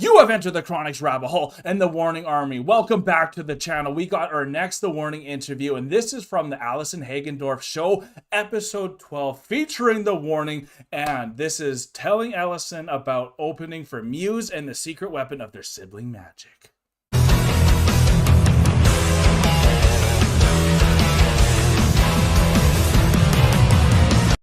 You have entered the Chronic's rabbit hole and the Warning Army. Welcome back to the channel. We got our next The Warning interview, and this is from the Allison Hagendorf show, episode 12, featuring The Warning. And this is telling Allison about opening for Muse and the secret weapon of their sibling magic.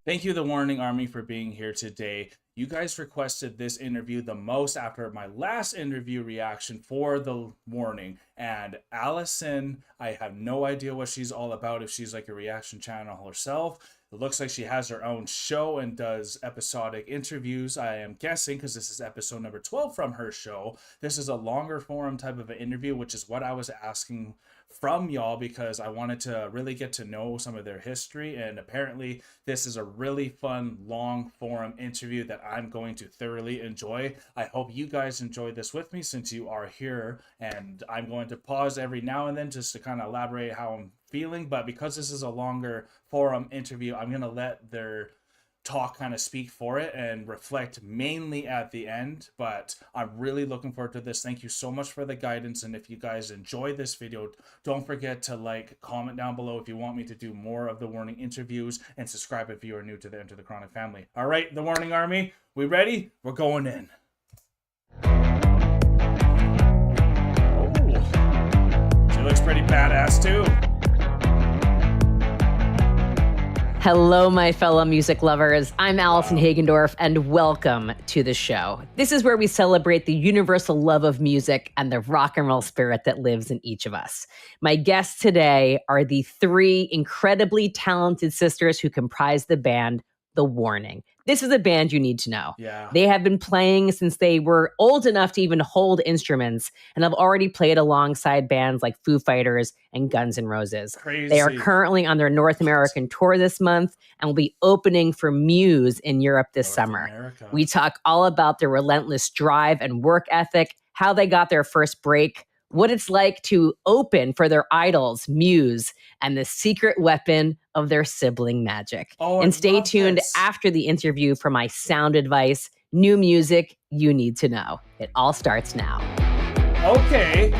Thank you, The Warning Army, for being here today. You guys requested this interview the most after my last interview reaction for The Warning. And Allison, I have no idea what she's all about, if she's like a reaction channel herself. It looks like she has her own show and does episodic interviews, I am guessing, because this is episode number 12 from her show. This is a longer form type of an interview, which is what I was asking from y'all, because I wanted to really get to know some of their history. And apparently this is a really fun long form interview that I'm going to thoroughly enjoy. I hope you guys enjoy this with me since you are here, and I'm going to pause every now and then just to kind of elaborate how I'm feeling. But because this is a longer forum interview, I'm going to let their talk kind of speak for it and reflect mainly at the end. But I'm really looking forward to this. Thank you so much for the guidance, and if you guys enjoy this video, don't forget to like, comment down below if you want me to do more of The Warning interviews, and subscribe if you are new to the Enter the Chronic family. All right, The Warning Army, we ready? We're going in. Oh, she looks pretty badass too. Hello, my fellow music lovers. I'm Allison Hagendorf, and welcome to the show. This is where we celebrate the universal love of music and the rock and roll spirit that lives in each of us. My guests today are the three incredibly talented sisters who comprise the band The Warning. This is a band you need to know. Yeah. They have been playing since they were old enough to even hold instruments, and have already played alongside bands like Foo Fighters and Guns N' Roses. Crazy. They are currently on their North American tour this month and will be opening for Muse in Europe this summer. America. We talk all about their relentless drive and work ethic, how they got their first break, what it's like to open for their idols, Muse, and the secret weapon of their sibling magic. Oh, and stay tuned this. after the interview for my sound advice, new music you need to know. It all starts now. Okay.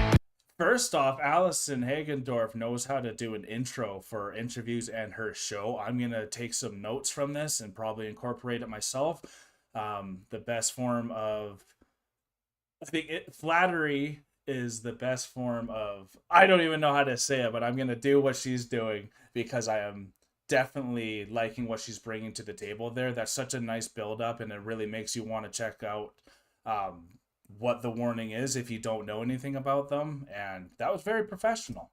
First off, Allison Hagendorf knows how to do an intro for interviews and her show. I'm going to take some notes from this and probably incorporate it myself. The best form of, flattery is the best form of, I don't even know how to say it, but I'm going to do what she's doing because I am definitely liking what she's bringing to the table there. That's such a nice build up, and it really makes you want to check out what The Warning is if you don't know anything about them. And that was very professional.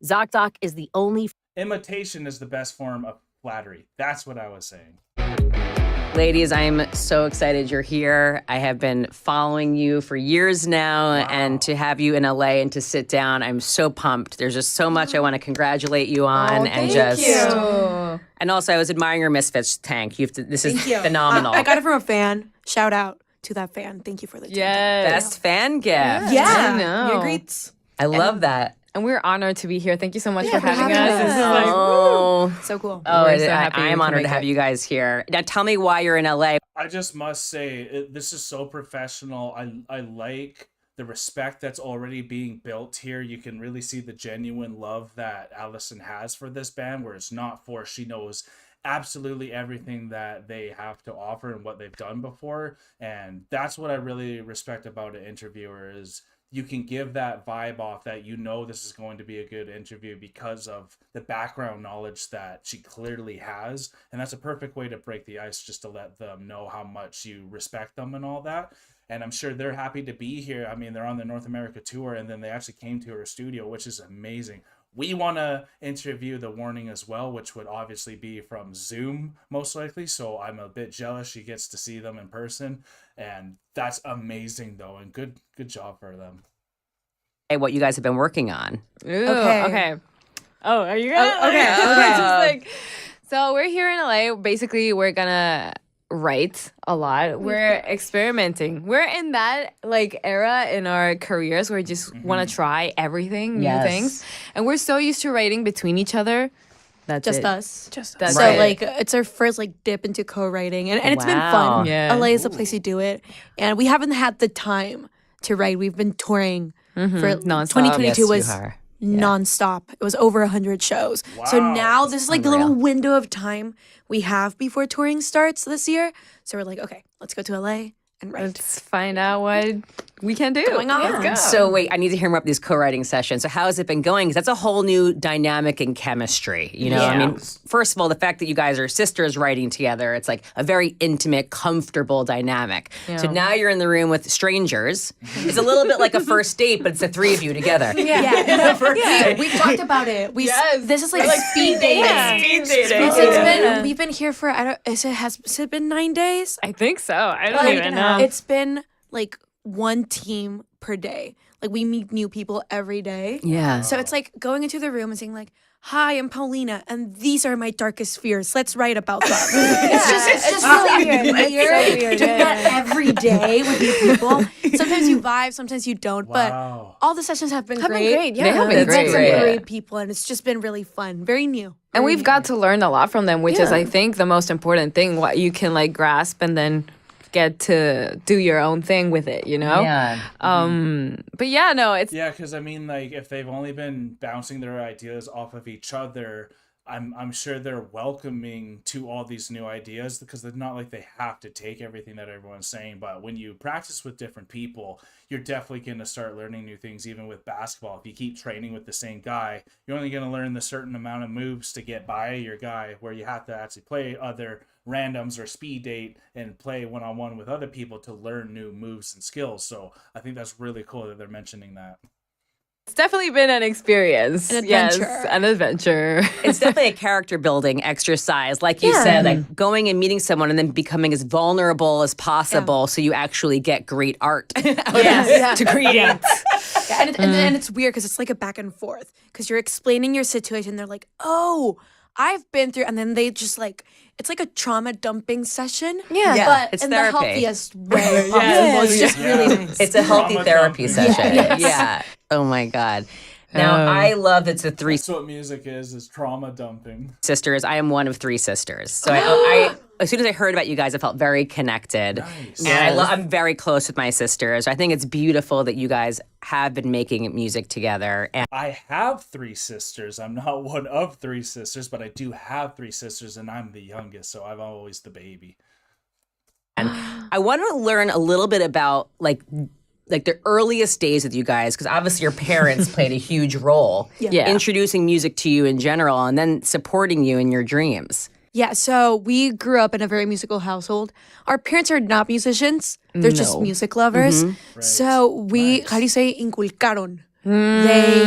ZocDoc is the only... Imitation is the best form of flattery. That's what I was saying. Ladies, I'm so excited you're here. I have been following you for years now, and to have you in LA and to sit down, I'm so pumped. There's just so much I want to congratulate you on, and Thank you. And also, I was admiring your Misfits tank. This is phenomenal. I got it from a fan. Shout out to that fan. Thank you for the Best fan gift. Yeah, I know. your greets. I love that. And we're honored to be here. Thank you so much Yeah, for for having having us. This is us. like, Oh, So cool. We're so happy I am to honored make to have it. you guys here. Now, tell me why you're in LA. I just must say, this is so professional. I like the respect that's already being built here. You can really see the genuine love that Allison has for this band, where it's not forced. She knows absolutely everything that they have to offer and what they've done before. And that's what I really respect about an interviewer, is you can give that vibe off that you know this is going to be a good interview because of the background knowledge that she clearly has. And that's a perfect way to break the ice, just to let them know how much you respect them and all that. And I'm sure they're happy to be here. I mean, they're on the North America tour, and then they actually came to her studio, which is amazing. We want to interview The Warning as well, which would obviously be from Zoom, most likely. So I'm a bit jealous she gets to see them in person. And that's amazing, though. And good job for them. Hey, what you guys have been working on. Ooh, Okay. okay. Oh, are you gonna? Oh, okay, okay. Just like, so we're here in LA. Basically, we're gonna write a lot. We're experimenting. We're in that like era in our careers where we just want to try everything, new Yes. things. And we're so used to writing between each other That's Just it. us. That's So Right. like it's our first like dip into co-writing, and it's been Wow. fun. Yeah. LA is the place to do it, and we haven't had the time to write. We've been touring for Nonstop. 2022 Yes, you was are. nonstop. It was over 100 shows. So Wow. now this is like the little Unreal. window of time we have before touring starts this year. So we're like, okay, let's go to LA and write. Let's find out what we can do. Going on. Let's go. So wait, I need to hear more about these co-writing sessions. So how has it been going? Because that's a whole new dynamic in chemistry. You know, I Yeah. mean, first of all, the fact that you guys are sisters writing together, it's like a very intimate, comfortable dynamic. So now you're in the room with strangers. It's a little bit like a first date, but it's the three of you together. We talked about it. This is like speed dating. We've been here for has it been 9 days? I think so. I don't Like, even know. It's been like one team per day. Like we meet new people every day. Yeah. So it's like going into the room and saying like, "Hi, I'm Paulina, and these are my darkest fears. Let's write about them." It's just really weird. Like, you're doing that every day with new people. Sometimes you vibe, sometimes you don't. But Wow. all the sessions have been Have been great. great, yeah. They have been We've met great. some Yeah. great people, and it's just been really fun. Very new. And Very we've got new. to learn a lot from them, which is, I think, the most important thing. What you can like grasp and then get to do your own thing with it, you know? Yeah. But yeah, no, it's Yeah, because I mean, like, if they've only been bouncing their ideas off of each other, I'm sure they're welcoming to all these new ideas because they're not like they have to take everything that everyone's saying. But when you practice with different people, you're definitely going to start learning new things. Even with basketball, if you keep training with the same guy, you're only going to learn the certain amount of moves to get by your guy, where you have to actually play other randoms or speed date and play one-on-one with other people to learn new moves and skills. So I think that's really cool that they're mentioning that. definitely been an experience. An Yes, adventure. an adventure. It's definitely a character building exercise. Like you said, like going and meeting someone and then becoming as vulnerable as possible so you actually get great art to create. Yeah, and it's weird because it's like a back and forth because you're explaining your situation. They're like, "Oh, I've been through," and then they just like it's like a trauma dumping session. Yeah, but it's in therapy. the healthiest way possible. It's just really nice. It's a healthy Trauma therapy dumping. session. Yeah. Oh my God. Now, I love that it's the three That's what music is trauma dumping. sisters. I am one of three sisters. So I as soon as I heard about you guys, I felt very connected. Nice. And I'm very close with my sisters. I think it's beautiful that you guys have been making music together. And I have three sisters. I'm not one of three sisters, but I do have three sisters, and I'm the youngest, so I'm always the baby. I want to learn a little bit about like the earliest days with you guys, because obviously your parents played a huge role Yeah. introducing music to you in general and then supporting you in your dreams. Yeah, so we grew up in a very musical household. Our parents are not musicians; they're just music lovers. So we, how do you say, inculcaron? They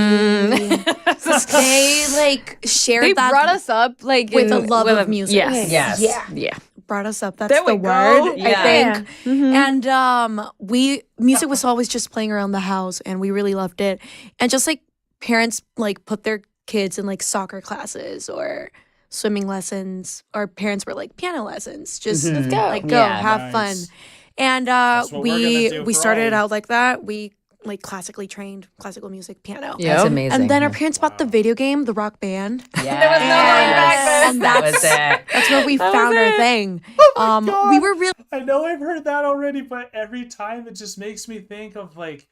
like shared They that brought us up like with a love of music. Yes. Yeah. Brought us up. That's There the we go. word, Yeah. I think. And music was always just playing around the house, and we really loved it. And just like parents like put their kids in like soccer classes or swimming lessons. Our parents were like piano lessons. Just like go Yeah. have fun. Nice. And what we're gonna do we for started all- out like that. We like classically trained classical music, piano. Yeah. That's amazing. And then our parents bought the video game, the Rock Band. Yes. And That was it. that's where we found our thing. God. We were really I know I've heard that already, but every time it just makes me think of like,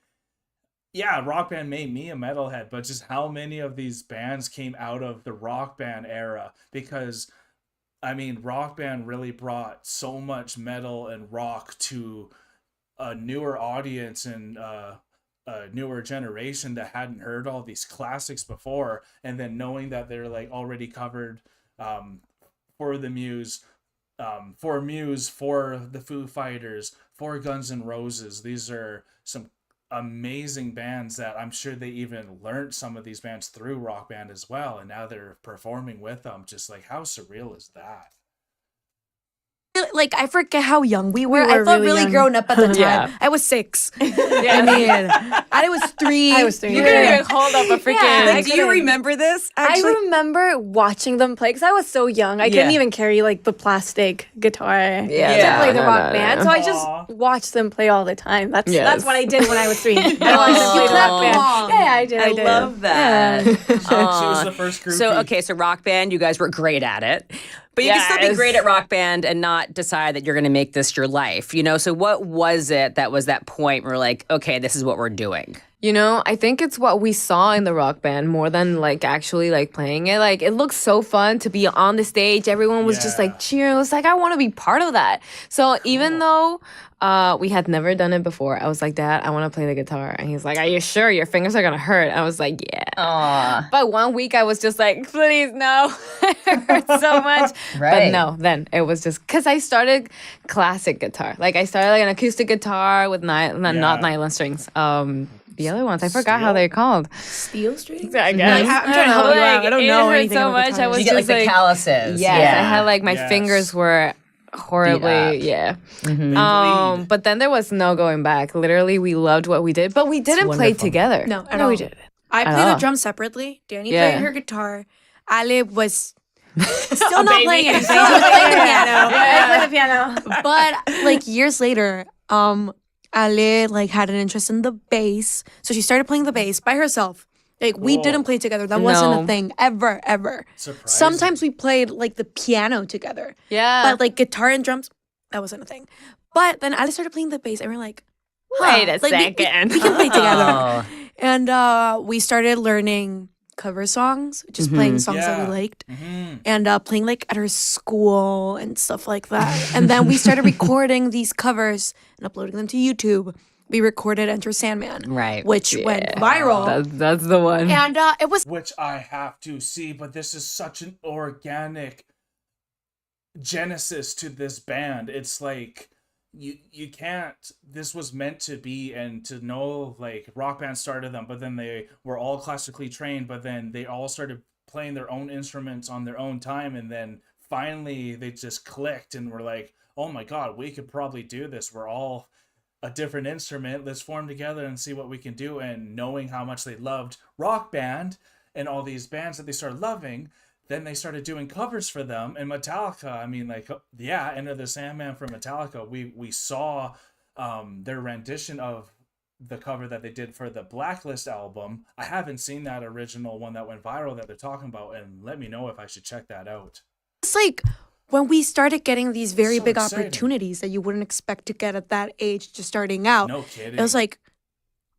yeah, Rock Band made me a metalhead, but just how many of these bands came out of the Rock Band era? Because, I mean, Rock Band really brought so much metal and rock to a newer audience and a newer generation that hadn't heard all these classics before. And then knowing that they're like already covered for the Muse, for the Foo Fighters, for Guns N' Roses. These are some amazing bands that I'm sure they even learned some of these bands through Rock Band as well, and now they're performing with them. Just like, how surreal is that? Like, I forget how young we were. were I felt really really young. grown up at the time. Yeah. I was 6. Yeah. I mean, I was 3. I was 3. You couldn't even hold up a freaking. I Do you remember this? I remember watching them play because I was so young. I couldn't even carry like the plastic guitar to play the rock band. So I just watched them play all the time. That's what I did when I was 3. I wanted to play the rock band. Yeah, I did. I love that. She was the first groupie. So, okay, so rock band, you guys were great at it. But you can still be great at rock band and not decide that you're going to make this your life, you know? So what was it that was that point where we're like, okay, this is what we're doing? You know, I think it's what we saw in the rock band more than like actually like playing it. Like it looked so fun to be on the stage. Everyone was just like cheering. It was like, I want to be part of that. So even though we had never done it before, I was like, Dad, I want to play the guitar. And he's like, are you sure? Your fingers are going to hurt. I was like, yeah. Aww. But one week I was just like, please, no. It hurts so much. Right. But no, then it was just because I started classic guitar. Like I started like an acoustic guitar with not nylon strings. The other ones, I forgot how they're called. Steel strings? I guess. I'm trying to help you out. I don't know It hurt anything so about much. guitar. I was You get like just the calluses. Yes, I had like my Yes. fingers were horribly, but then there was no going back. Literally, we loved what we did, but we didn't play together. No, at all. we didn't. I At played the all. drums separately. Danny Yeah. played her guitar. Ale was still not playing anything. She I was playing the piano. I played the piano. But like years later, Ale like had an interest in the bass, so she started playing the bass by herself. Like we Cool. didn't play together. That wasn't No. a thing ever. Surprising. Sometimes we played like the piano together, Yeah. but like guitar and drums, that wasn't a thing. But then Ale started playing the bass, and we're like, Wait a like, second. we can play together. Oh. And we started learning cover songs, just playing songs that Yeah. we liked, Mhm. and playing like at our school and stuff like that. And then we started recording these covers and uploading them to YouTube. We recorded Enter Sandman, Right. which went viral. That's the one. And it was Which I have to see, but this is such an organic genesis to this band. It's like you can't, this was meant to be, and to know like rock band started them, but then they were all classically trained, but then they all started playing their own instruments on their own time, and then finally they just clicked and were like, oh my god, we could probably do this. We're all a different instrument. Let's form together and see what we can do. And knowing how much they loved rock band and all these bands that they started loving, then they started doing covers for them. And Metallica, I mean, like, yeah, Enter the Sandman from Metallica. We saw their rendition of the cover that they did for the Blacklist album. I haven't seen that original one that went viral that they're talking about, and let me know if I should check that out. it's like when we started getting these very So big exciting. opportunities that you wouldn't expect to get at that age, just starting out. No kidding. It was like,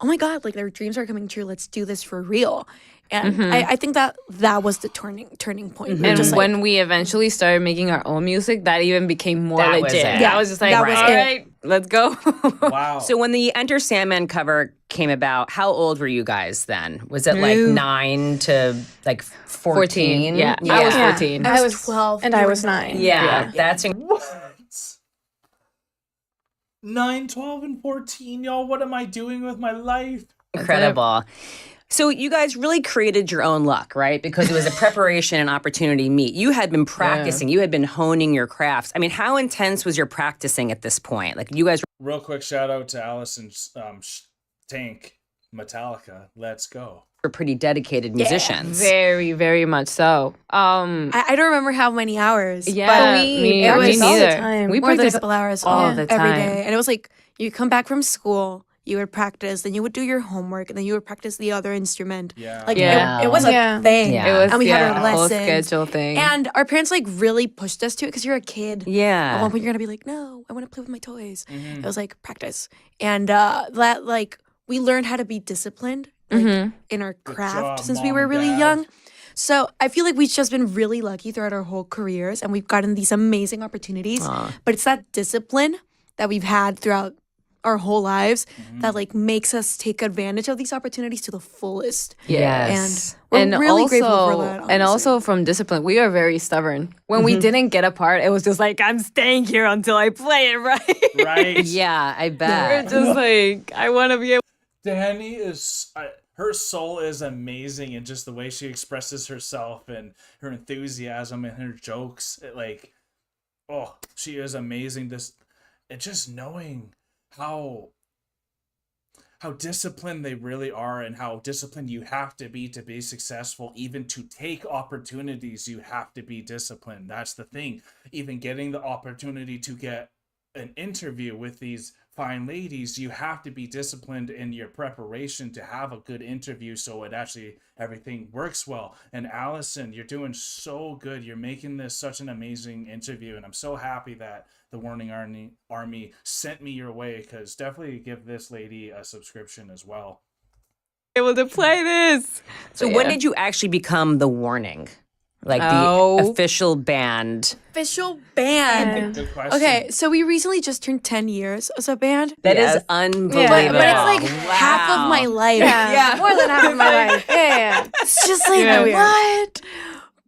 oh my god, like their dreams are coming true. Let's do this for real. And I think that was the turning point. And Just like, when we eventually started making our own music, that even became more That was legit. it. Yeah, I was just like, That all was right, let's go. wow. So when the Enter Sandman cover came about, how old were you guys then? Was it like 9 to like 14? Yeah, I was 14. I was 12 and I was 9. Yeah, that's What? 9, 12, and 14, y'all. What am I doing with my life? incredible. So you guys really created your own luck, right? Because it was a preparation and opportunity meet. You had been practicing. You had been honing your crafts. I mean, how intense was your practicing at this point? Like you guys Real quick shout out to Allison's Tank Metallica. Let's go. were pretty dedicated musicians. Very, very much so. I don't remember how many hours. Yeah, but me it was all the neither. time. We more than a practiced couple hours all the every time. day. And it was like you come back from school, you would practice, then you would do your homework, and then you would practice the other instrument. Yeah. Like Yeah. it was Yeah. a thing. Yeah. It was and we had a our whole lessons. schedule thing. And our parents like really pushed us to it because you're a kid. At Yeah. one point, you're gonna be like, "No, I want to play with my toys." Mhm. It was like practice, and that like we learned how to be disciplined like, in our craft job, since we Mom were and really Dad. young. So I feel like we've just been really lucky throughout our whole careers, and we've gotten these amazing opportunities. But it's that discipline that we've had throughout our whole lives that like makes us take advantage of these opportunities to the fullest. Yes. And we're really grateful for that. And honestly. also from discipline, we are very stubborn. When we didn't get a part, it was just like, I'm staying here until I play it right. Right. Yeah, I We're bet. just like, I want to be able. Danny is, her soul is amazing, and just the way she expresses herself and her enthusiasm and her jokes, she is amazing. It's just knowing how disciplined they really are and how disciplined you have to be successful. Even to take opportunities, you have to be disciplined. That's the thing. Even getting the opportunity to get an interview with these fine ladies, you have to be disciplined in your preparation to have a good interview so it actually everything works well. And Allison, you're doing so good. You're making this such an amazing interview, and I'm so happy that the Warning Army sent me your way, because definitely give this lady a subscription as well. Able to play this. So when did you actually become the Warning? Like the official band? Official band. Good question. Okay, so we recently just turned 10 years as a band. That is unbelievable. But it's like half of my life. Yeah, more than half of my life. Yeah. It's just like, what?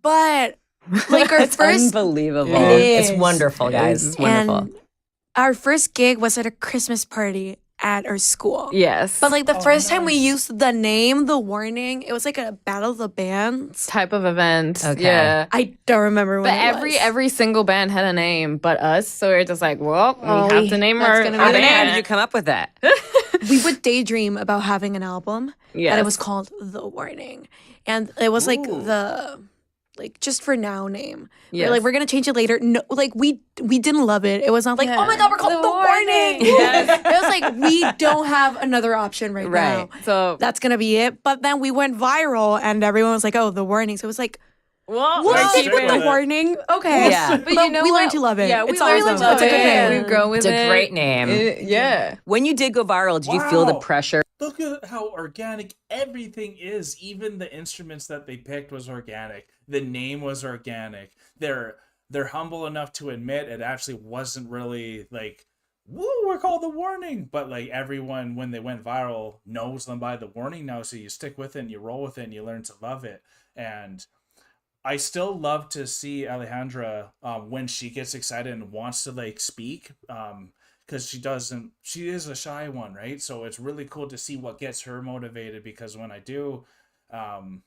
But like our It's first unbelievable. It It's is. wonderful, guys. It's wonderful. And our first gig was at a Christmas party at our school. Yes. But like the first time we used the name, The Warning, it was like a battle of the bands. type of event. Okay. Yeah. I don't remember when But it was. every single band had a name but us. So we're just like, well, we have to name that's our gonna be How the did band. you come up with that? We would daydream about having an album. Yes. And it was called The Warning. And it was like the just for now name. Yes. We're like, we're gonna change it later. No, like we didn't love it. It was not like, Yeah. oh my god, we're called The The Warning. Yes. It was like, we don't have another option right now. So, That's gonna be it. But then we went viral and everyone was like, oh, The Warning. So it was like, well, we'll We're stick with keeping The it. Warning. Okay. Yeah. But you know we learned to love it. Yeah, we it's learned awesome. to love It's a good it. name. We've grown with It's a great name. Yeah. When you did go viral, did you feel the Wow. pressure? Look at how organic everything is. Even the instruments that they picked was organic. The name was organic. They're humble enough to admit it actually wasn't really like, woo, we're called The Warning. But like everyone, when they went viral, knows them by The Warning now. So you stick with it and you roll with it and you learn to love it. And I still love to see Alejandra when she gets excited and wants to like speak. Because she is a shy one, right? So it's really cool to see what gets her motivated, because when I do, I'm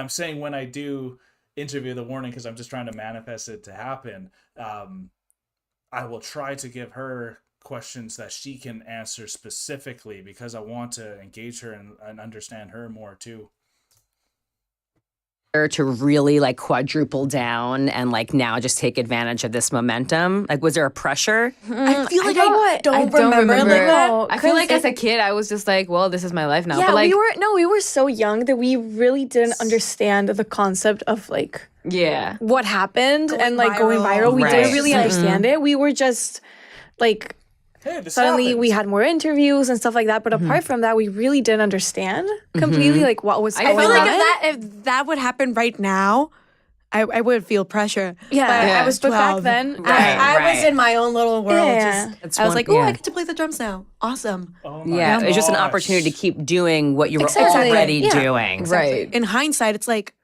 saying when I do interview The Warning, because I'm just trying to manifest it to happen, I will try to give her questions that she can answer specifically, because I want to engage her and understand her more too. To really like quadruple down and like now just take advantage of this momentum? Like, was there a pressure? I feel like I don't don't remember like that. No, I feel like 'cause as a kid, I was just like, well, this is my life now. Yeah, but like, we were so young that we really didn't understand the concept of like yeah. what happened Going and like going viral. viral. We Right. didn't really understand it. We were just like Hey, this suddenly happens. we had more interviews and stuff like that. But apart from that, we really didn't understand completely like what was I going feel like on. if that would happen right now, I would feel pressure. Yeah. But Yeah. I was But back 12. then, I was in my own little world. Yeah. I was like, oh, I get to play the drums now. Awesome. Oh my Yeah, it was just an gosh. opportunity to keep doing what you were Exactly. already Yeah. doing. Right. In hindsight, it's like,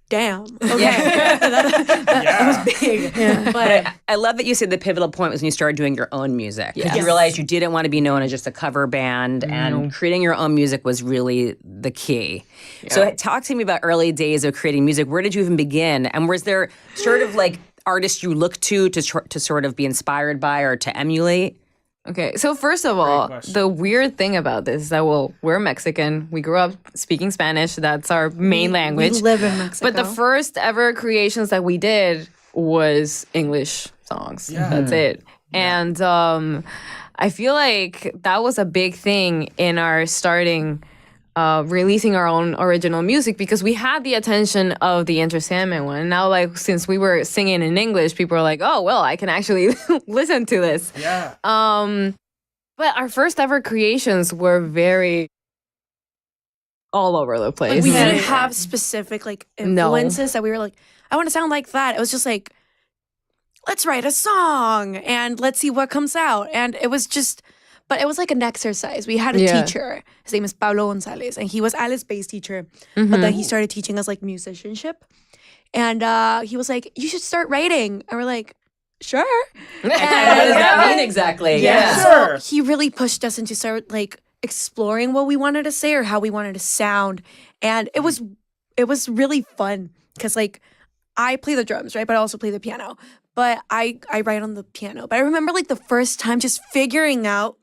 damn. Okay. Yeah. Yeah. Big. But I love that you said the pivotal point was when you started doing your own music. Because Yes. you realized you didn't want to be known as just a cover band, and creating your own music was really the key. So talk to me about early days of creating music. Where did you even begin? And was there sort of like artists you looked to sort of be inspired by or to emulate? Okay, so first of all, question. the weird thing about this is that, well, we're Mexican. We grew up speaking Spanish. That's our main language. we live in Mexico. But the first ever creations that we did was English songs. Yeah. That's it. And I feel like that was a big thing in our starting releasing our own original music, because we had the attention of the Enter Sandman one. And now, like, since we were singing in English, people are like, oh, well, I can actually listen to this. Yeah. But our first ever creations were very all over the place. we didn't have specific like No. influences that we were like, I want to sound like that. It was just like, let's write a song and let's see what comes out. And it was just, but it was like an exercise. We had a Yeah. teacher. His name is Paulo Gonzalez, and he was Alice's bass teacher. Mm-hmm. But then he started teaching us like musicianship. And he was like, you should start writing. And we're like, sure. What does that mean exactly? Yeah. Sure. So he really pushed us into start like exploring what we wanted to say or how we wanted to sound. And it was really fun because like I play the drums, right? But I also play the piano. but I write on the piano. But I remember like the first time just figuring out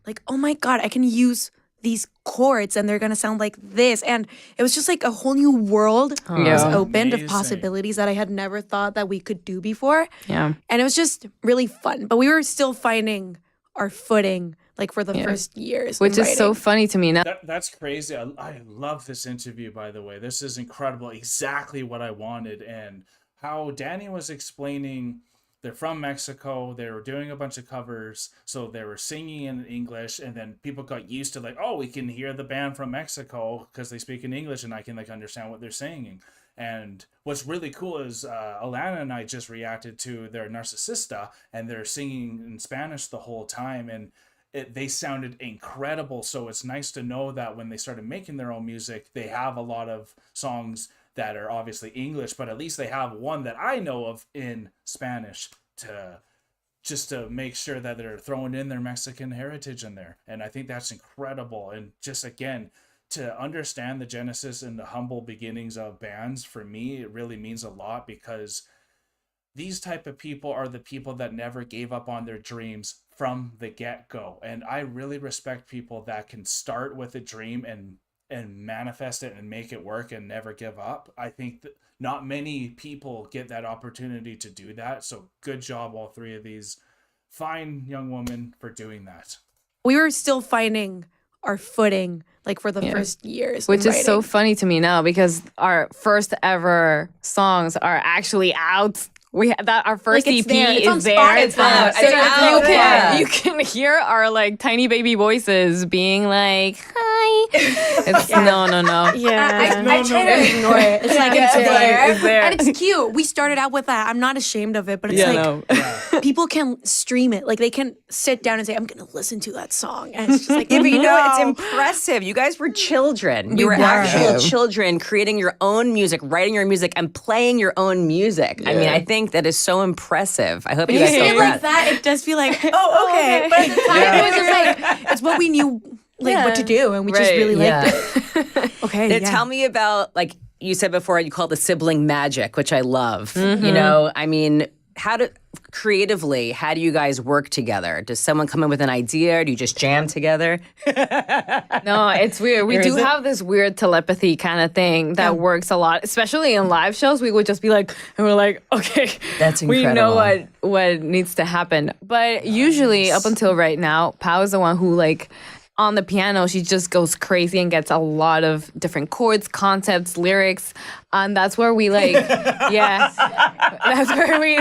like, oh my God, I can use these chords and they're gonna sound like this. And it was just like a whole new world was opened of possibilities that I had never thought that we could do before. Yeah. And it was just really fun. But we were still finding our footing like for the first years. Which is so funny to me now. That's crazy. I love this interview, by the way. This is incredible. Exactly what I wanted. And how Danny was explaining, they're from Mexico. They were doing a bunch of covers. So they were singing in English. And then people got used to like, oh, we can hear the band from Mexico because they speak in English and I can like understand what they're singing. And what's really cool is Alanna and I just reacted to their Narcisista and they're singing in Spanish the whole time. And they sounded incredible. So it's nice to know that when they started making their own music, they have a lot of songs that are obviously English, but at least they have one that I know of in Spanish to make sure that they're throwing in their Mexican heritage in there. And I think that's incredible. And just again, to understand the genesis and the humble beginnings of bands, for me, it really means a lot because these type of people are the people that never gave up on their dreams from the get-go. And I really respect people that can start with a dream and manifest it and make it work and never give up. I think that not many people get that opportunity to do that. So good job, all three of these fine young women, for doing that. We were still finding our footing like for the first years. Which is so funny to me now because our first ever songs are actually out. Our first EP is there. It's out. So you can hear our like tiny baby voices being like, "Hi." It's no. Yeah, I try to ignore it. It's like it's there, and it's cute. We started out with that. I'm not ashamed of it, but it's people can stream it. Like they can sit down and say, "I'm gonna listen to that song," and it's just like, but you know, it's impressive. You guys were children. You were actual children creating your own music, writing your music, and playing your own music. Yeah. I mean, I think that is so impressive. I hope you guys say it like that. It does feel like, oh, okay. But at the time, it was just like, it's what we knew, like what to do, and we just really liked it. Okay. Now, tell me about, like you said before, you called the sibling magic, which I love. You know, I mean, how do you guys work together? Does someone come in with an idea? Do you just jam together? No, it's weird. We do have this weird telepathy kind of thing that works a lot, especially in live shows. We would just be like, and we're like, okay, that's incredible. We know what needs to happen. But usually, up until right now, Pao is the one who like, on the piano, she just goes crazy and gets a lot of different chords, concepts, lyrics, and that's where we like, that's where we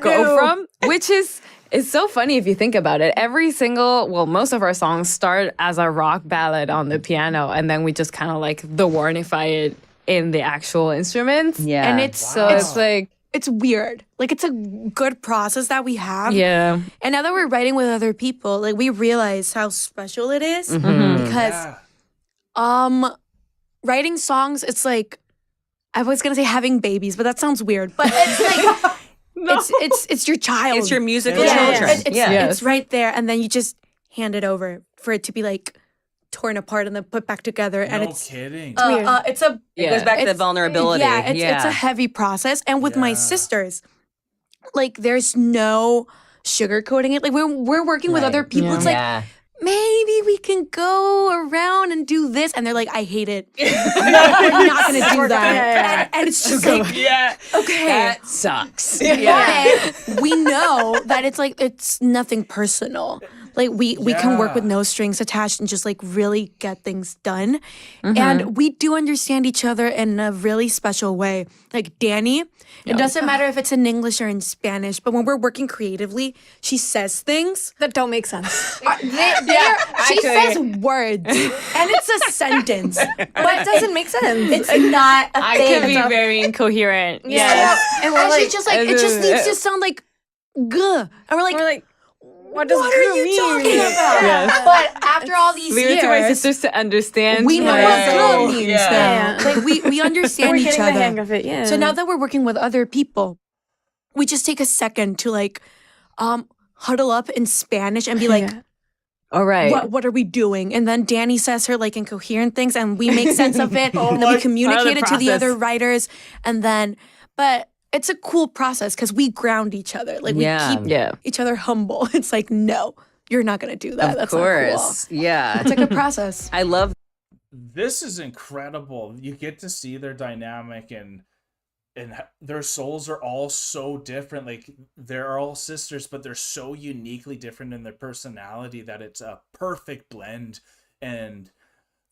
go from. Which is it's so funny if you think about it. Most of our songs start as a rock ballad on the piano, and then we just kind of like the warnify it in the actual instruments. Yeah, and it's like. It's weird. Like, it's a good process that we have. Yeah. And now that we're writing with other people, like, we realize how special it is. Because writing songs, it's like, I was going to say having babies, but that sounds weird. But it's like, it's your child. It's your musical children. It's right there. And then you just hand it over for it to be, like, torn apart and then put back together. And it's kidding. It goes back to the vulnerability. It's a heavy process. And with my sisters, like there's no sugarcoating it. Like we're working with other people. It's like maybe we can go around and do this. And they're like, I hate it. We're not going to do that. And it's just like, okay. That sucks. But we know that it's nothing personal. Like we can work with no strings attached and just like really get things done. And we do understand each other in a really special way. Like Danny, it doesn't matter if it's in English or in Spanish, but when we're working creatively, she says things that don't make sense. She says words and it's a sentence, but it doesn't make sense. It's not a thing. I can be very incoherent. And she's just like, it just needs to sound like "guh," and we're like what are you talking about? Yes. But after all these years, leave it to my sisters to understand. We know what "guh" means now. Like we understand each other. We're getting the hang of it. So now that we're working with other people, we just take a second to like huddle up in Spanish and be like, all right, what are we doing? And then Danny says her like incoherent things, and we make sense of it, and then we communicate it to the other writers, and then but it's a cool process because we ground each other. Like we keep each other humble. It's like, no, you're not gonna do that. Of That's course. not cool. Yeah. It's like a process. I love This is incredible. You get to see their dynamic and their souls are all so different. Like they're all sisters, but they're so uniquely different in their personality that it's a perfect blend. And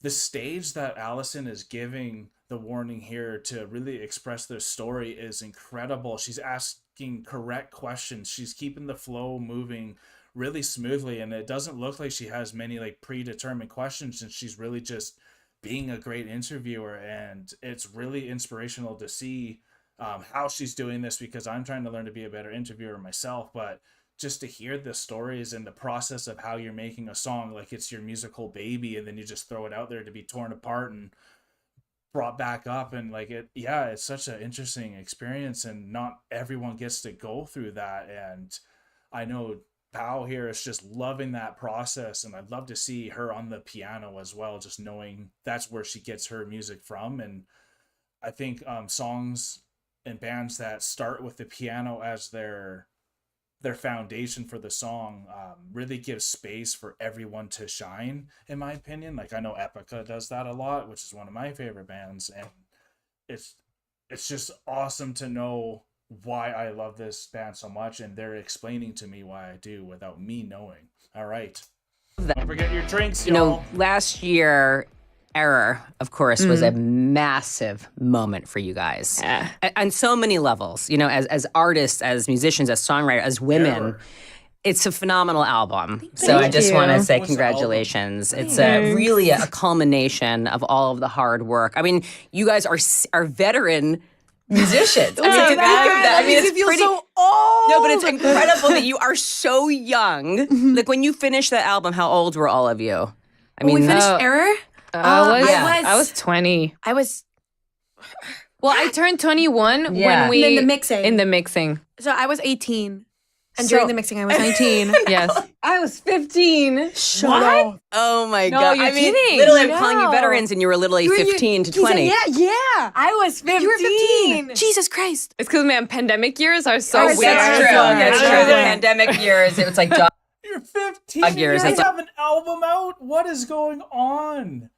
the stage that Allison is giving the warning here to really express their story is incredible. She's asking correct questions. She's keeping the flow moving really smoothly, and it doesn't look like she has many like predetermined questions, and she's really just being a great interviewer. And it's really inspirational to see how she's doing this, because I'm trying to learn to be a better interviewer myself. But just to hear the stories and the process of how you're making a song like it's your musical baby, and then you just throw it out there to be torn apart and brought back up, and like it's such an interesting experience, and not everyone gets to go through that. And I know Pao here is just loving that process, and I'd love to see her on the piano as well, just knowing that's where she gets her music from. And I think songs and bands that start with the piano as their foundation for the song really gives space for everyone to shine, in my opinion. Like I know Epica does that a lot, which is one of my favorite bands, and it's just awesome to know why I love this band so much, and they're explaining to me why I do without me knowing. All right, don't forget your drinks, y'all. You know, last year, Error, of course, was a massive moment for you guys. On so many levels. You know, as artists, as musicians, as songwriters, as women. Error. It's a phenomenal album. So I just want to say congratulations. It's really a culmination of all of the hard work. I mean, you guys are veteran musicians. I mean, it's pretty so old. No, but it's incredible that you are so young. Like when you finished that album, how old were all of you? I mean, we finished Error. I was 20. Well, I turned 21 when we in the mixing. So I was 18. And during the mixing, I was 19. Yes. I was 15. What? Oh my God. You're kidding. Literally, I'm calling you veterans, and you were literally 15 to 20. Yeah. I was 15. You were 15. Jesus Christ. It's because, man, pandemic years are so weird. That's true. The pandemic years, it was like You're 15. You guys have an album out? What is going on?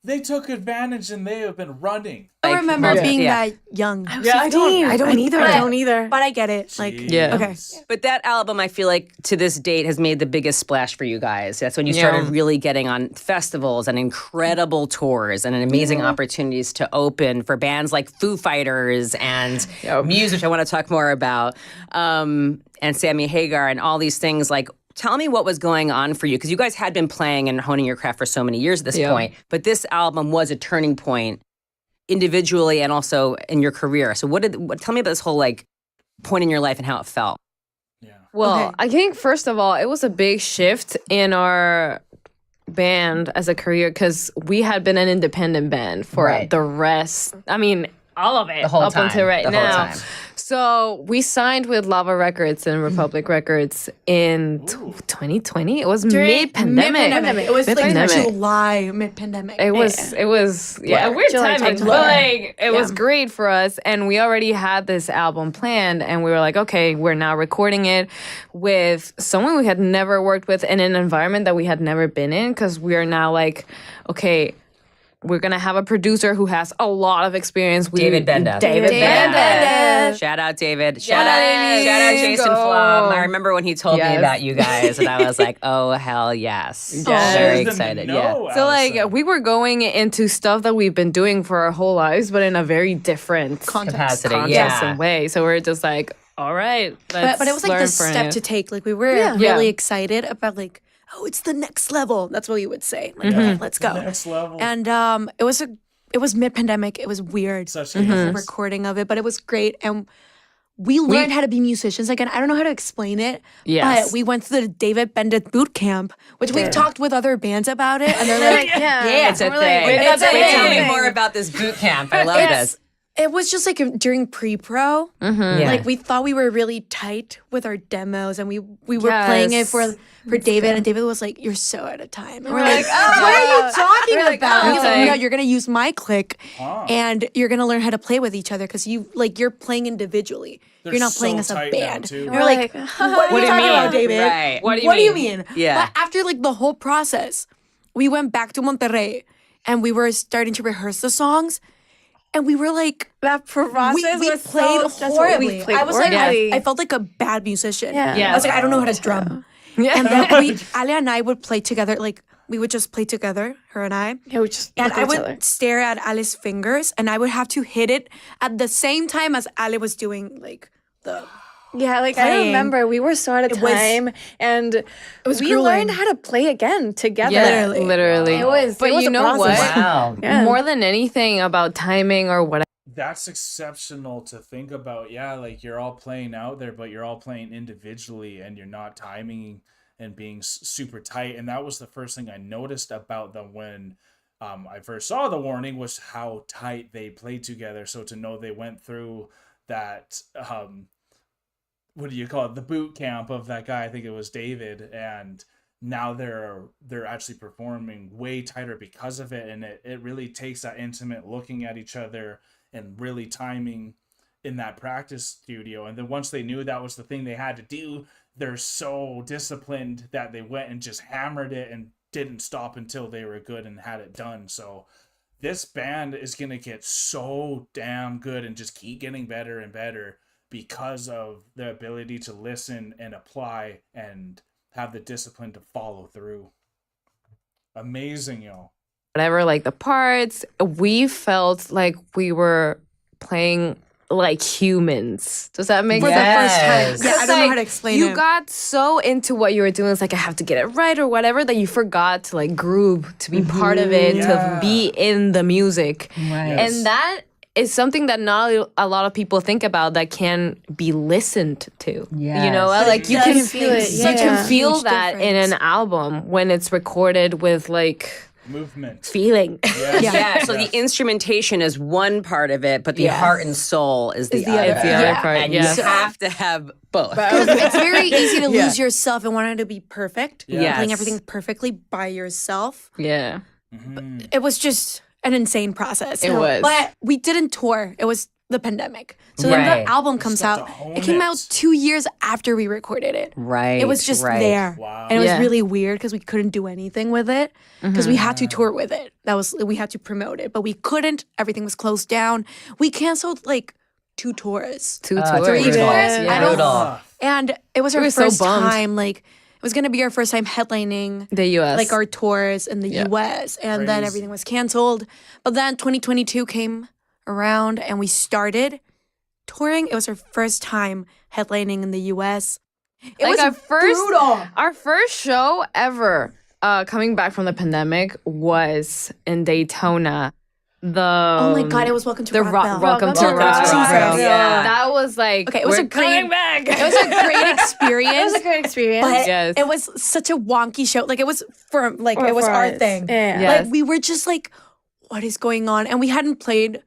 They took advantage and they have been running. I don't remember being that young. I was 15. I don't either. But I get it. Like, okay. But that album, I feel like to this date has made the biggest splash for you guys. That's when you started really getting on festivals and incredible tours and amazing opportunities to open for bands like Foo Fighters and Muse, which I want to talk more about, and Sammy Hagar and all these things. Like, tell me what was going on for you, because you guys had been playing and honing your craft for so many years at this point, but this album was a turning point individually and also in your career. So tell me about this whole like point in your life and how it felt. Yeah. Well, I think first of all, it was a big shift in our band as a career, because we had been an independent band for the rest. I mean, all of it up until right now. So we signed with Lava Records and Republic Records in 2020. It was mid-pandemic. It was like July, mid-pandemic. It was a weird timing, but like it was great for us. And we already had this album planned, and we were like, okay, we're now recording it with someone we had never worked with in an environment that we had never been in, because we are now like, okay, we're going to have a producer who has a lot of experience. David Benda. Shout out David. Shout out Jason Flom. I remember when he told me about you guys, and I was like, oh, hell yes. Very excited. So like we were going into stuff that we've been doing for our whole lives, but in a very different context and way. So we're just like, all right, but it was like the step to take. Like we were really excited about like, oh, it's the next level. That's what you would say. Like, okay, let's go. Next level. And it was mid-pandemic. It was weird. Such a recording of it, but it was great. And we learned how to be musicians. Like, and I don't know how to explain it. Yes. But we went to the David Bendeth boot camp, which we've talked with other bands about it, and they're like, it's a thing. Tell me more about this boot camp. I love this. It was just like during pre-pro. Yeah. Like we thought we were really tight with our demos, and we were playing it for David, and David was like, "You're so out of time." And we're like, "What are you talking about?" He's like, "No, you're gonna use my click, and you're gonna learn how to play with each other because you're playing individually. You're not playing as a band." And we're like, "What are you talking about, David? Right. What do you mean?" Yeah. But after like the whole process, we went back to Monterrey, and we were starting to rehearse the songs. And we were like, that process we was played so stressful. horribly. We played I was like, horribly. I felt like a bad musician. Yeah. I was like, I don't know how to drum. And then Ale and I would play together. Like we would just play together, her and I. Yeah, we just And look I at each would other. stare at Ale's fingers, and I would have to hit it at the same time as Ale was doing like the. Yeah, like I playing. remember we were so out of was- time, and was we grueling. learned how to play again together. Yeah, Literally. literally. It was, But it was you a know process. what? Wow. Yeah. More than anything about timing or whatever. That's exceptional to think about. Yeah, like you're all playing out there, but you're all playing individually, and you're not timing and being super tight. And that was the first thing I noticed about them when I first saw The Warning, was how tight they played together. So to know they went through that, what do you call it, the boot camp of that guy, I think it was David, and now they're actually performing way tighter because of it. And it really takes that intimate looking at each other and really timing in that practice studio. And then once they knew that was the thing they had to do, they're so disciplined that they went and just hammered it and didn't stop until they were good and had it done. So this band is going to get so damn good and just keep getting better and better because of the ability to listen and apply and have the discipline to follow through. Amazing, yo. Whatever, like the parts, we felt like we were playing like humans. Does that make For sense? the first time. Yeah, I It's don't know like, how to explain you it. got so into what you were doing. It's like, I have to get it right or whatever, that you forgot to like groove, to be part of it, Yeah. to be in the music. Right. Yes. And that is something that not a lot of people think about, that can be listened to. Yes. You know, But like it you does can feel it, you yeah. can feel Huge that in difference. an album when it's recorded with like Movement. feeling. Yes. Yeah, so Yes. the instrumentation is one part of it, but the Yes. heart and soul is the the other. other. It's the other Yeah. part. And Yes. you have to have both. Because it's very easy to Yeah. lose yourself and wanting to be perfect. Yes. Playing everything perfectly by yourself. Yeah. Mhm. It was just an insane process. It was. But we didn't tour. It was the pandemic. So then Right. the album comes have out. to hone It came out it. 2 years after we recorded it. Right. It was just right. there. Wow. And it was Yeah. really weird because we couldn't do anything with it because we had to tour with it. We had to promote it, but we couldn't. Everything was closed down. We canceled like 2 tours. Two It's tours. Three brutal. tours? Yeah. I don't- Brutal. And it was our were so first bummed. time. Like it was gonna be our first time headlining The US. like our tours in the Yeah. US, and then Crazy. everything was canceled. But then 2022 came around and we started touring. It was our first time headlining in the US. It like was brutal. our first show ever coming back from the pandemic was in Daytona. Oh my god, it was Welcome to the Rockville. Welcome to Welcome to Rockville. Rockville. Yeah. That was like, Okay, it was we're a great- coming back. It was a great experience. It was a great experience. But Yes. it was such a wonky show. Like it was for like Or it was for our us. thing. Yeah. Yes. Like we were just like, what is going on? And we hadn't played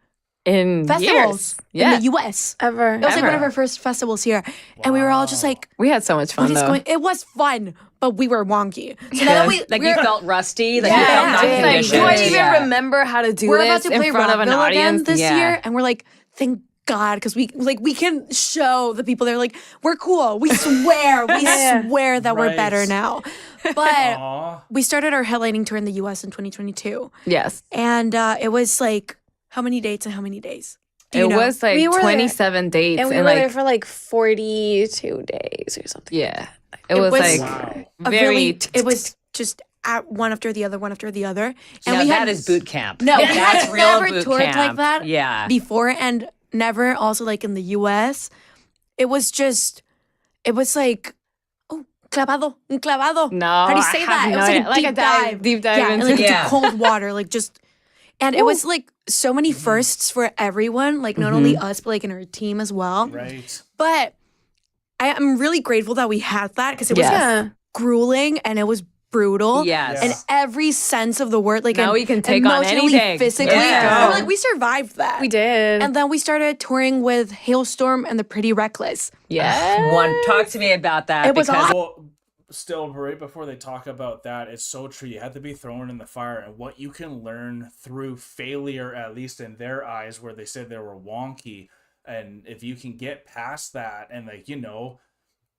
in festivals years. Yeah. in the US. Ever. It was like one of Ever. our first festivals here. And we were all just like, We had so much fun what is though. going? It was fun, but we were wonky. So now that we Like we're, you felt rusty, like you Yeah. felt not Yeah. Like, conditioned. do I even Yeah. remember how to do we're this about to play in front of an Rockville audience? again this Yeah. year, and we're like, thank God, because we can show the people they're like, we're cool. We swear, Yeah. swear that we're Right. better now. But Aw. we started our headlining tour in the US in 2022, Yes. and it was like how many dates and how many days? Do you It know? was like We were there- 27 dates. And we were like, there for like 42 days or something. yeah. It It was was- like Wow. a very. really, it was just at one after the other, and Now we that had is boot camp. No, that's I've real never boot toured camp. like that Yeah. before, and never also like in the US. It was like, oh, clavado, un clavado. No, How do you I say have that? It no was like idea. a Like deep a dive- dive. deep dive yeah, and into- like Yeah. into cold water, like just, and it was like so many firsts for everyone, like not only us, but like in our team as well. Right. But I'm really grateful that we had that because it was Yes. Yeah. grueling and it was brutal. Yes. In every sense of the word. Like Now we can take on emotionally, anything. physically. Yeah. Like we survived that. We did. And then we started touring with Hailstorm and the Pretty Reckless. Talk to me about that. It was because awesome. Well, still, right before they talk about that, it's so true. You have to be thrown in the fire, and what you can learn through failure, at least in their eyes, where they said they were wonky. And if you can get past that, and like,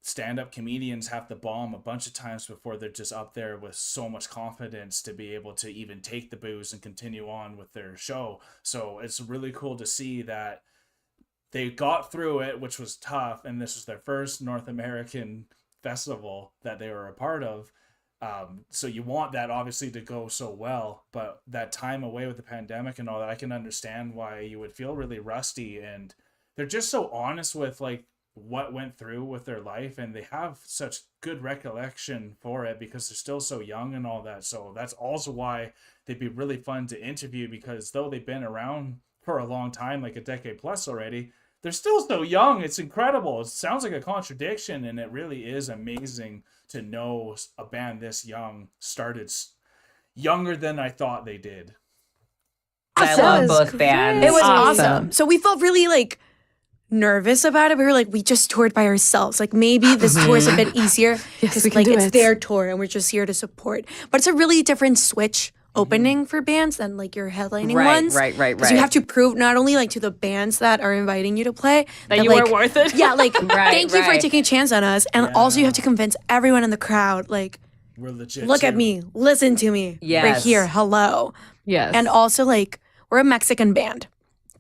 stand-up comedians have to bomb a bunch of times before they're just up there with so much confidence to be able to even take the booze and continue on with their show. So it's really cool to see that they got through it, which was tough, and this was their first North American festival that they were a part of. So you want that obviously to go so well, but that time away with the pandemic and all that, I can understand why you would feel really rusty. And they're just so honest with like what went through with their life, and they have such good recollection for it because they're still so young and all that. So that's also why they'd be really fun to interview, because though they've been around for a long time, like a decade plus already, they're still so young. It's incredible. It sounds like a contradiction, and it really is amazing to know a band this young started younger than I thought they did. I love both bands. It was Awesome. awesome. So we felt really like nervous about it. We were like, we just toured by ourselves. Like maybe this tour is a bit easier because we can like do it's it. their tour and we're just here to support. But it's a really different switch opening for bands than like your headlining ones. Right. Because you have to prove not only like to the bands that are inviting you to play That you like, were worth it. Yeah, like thank you for right. taking a chance on us. And also you have to convince everyone in the crowd, like, We're legit. look at too. me, listen to me. We're Yes. here. Hello. Yes. And also, like, we're a Mexican band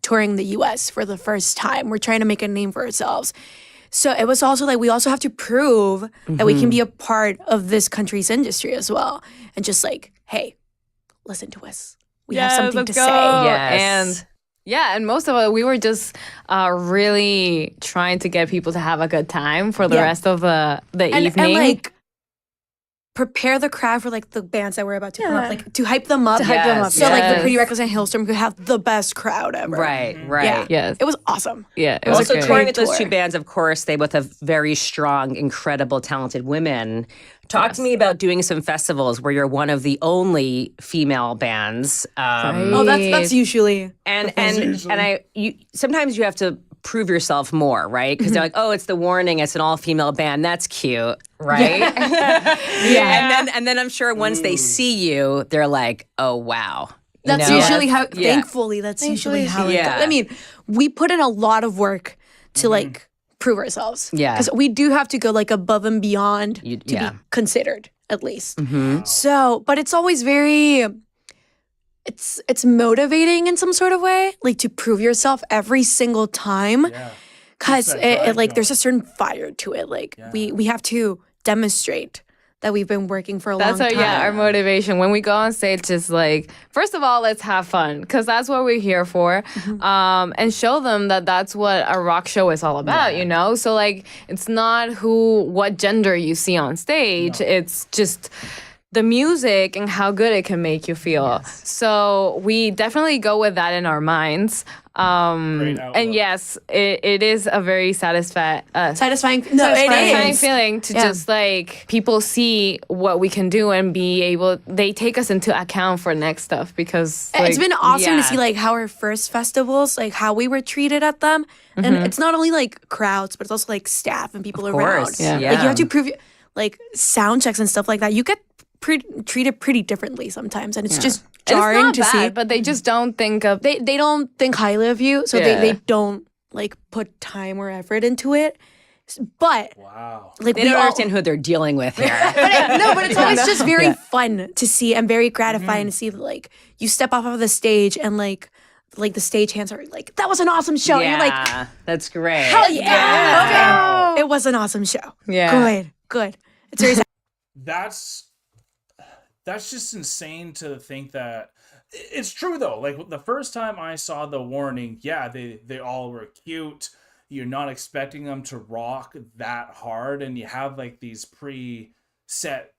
touring the US for the first time. We're trying to make a name for ourselves. So it was also like, we also have to prove that we can be a part of this country's industry as well. And just like, hey, listen to us. We have something let's to go. say. Yes. And most of it, we were just really trying to get people to have a good time for the Yeah. rest of the evening. And like, prepare the crowd for like the bands that we're about to come up, like to hype them up. To hype them up, So like the yes. Pretty Reckless and Hailstorm could have the best crowd ever. Right. Yeah. Yes. It was awesome. Yeah. It was Also, great. touring with those tour. two bands, of course, they both have very strong, incredible, talented women. Talk to me about doing some festivals where you're one of the only female bands. Oh, that's usually. And sometimes you have to prove yourself more, right? Because they're like, oh, it's The Warning, it's an all-female band, that's cute, right? Yeah. And then I'm sure once they see you, they're like, oh wow. You That's know? usually how. Yeah. Thankfully, that's usually how. Yeah. It goes. I mean, we put in a lot of work to like prove ourselves. Yeah. because we do have to go like above and beyond to yeah. be considered, at least. So, but it's always very. It's motivating in some sort of way, like to prove yourself every single time, Yeah. because Keeps that drive like going. there's a certain fire to it. Like we have to demonstrate that we've been working for a That's long our time. our motivation when we go on stage. Just like, first of all, let's have fun because that's what we're here for, and show them that that's what a rock show is all about. You know, so like it's not what gender you see on stage. It's just the music and how good it can make you feel. So we definitely go with that in our minds. outlook. And yes, it is a very satisfying. Satisfying. No, it Satisfying is. feeling to just like people see what we can do and be able, they take us into account for next stuff because It's been awesome yeah. to see like how our first festivals, like how we were treated at them, and it's not only like crowds, but it's also like staff and people around. course, yeah. Like you have to prove like sound checks and stuff like that. You get treated pretty differently sometimes, and it's just And jarring it's to not see. bad, but they just don't think of They don't think highly of you, so Yeah. they don't like put time or effort into it. But Wow. like They we don't all, understand who they're dealing with here. but it's always just very fun to see and very gratifying to see that like you step off of the stage and like the stage hands are like, that was an awesome show. And you're like, Yeah, that's great. hell yeah. Okay. It was an awesome show. Yeah. Good. It's very That's just insane to think that. It's true though. Like the first time I saw The Warning, yeah, they all were cute. You're not expecting them to rock that hard, and you have like these pre-set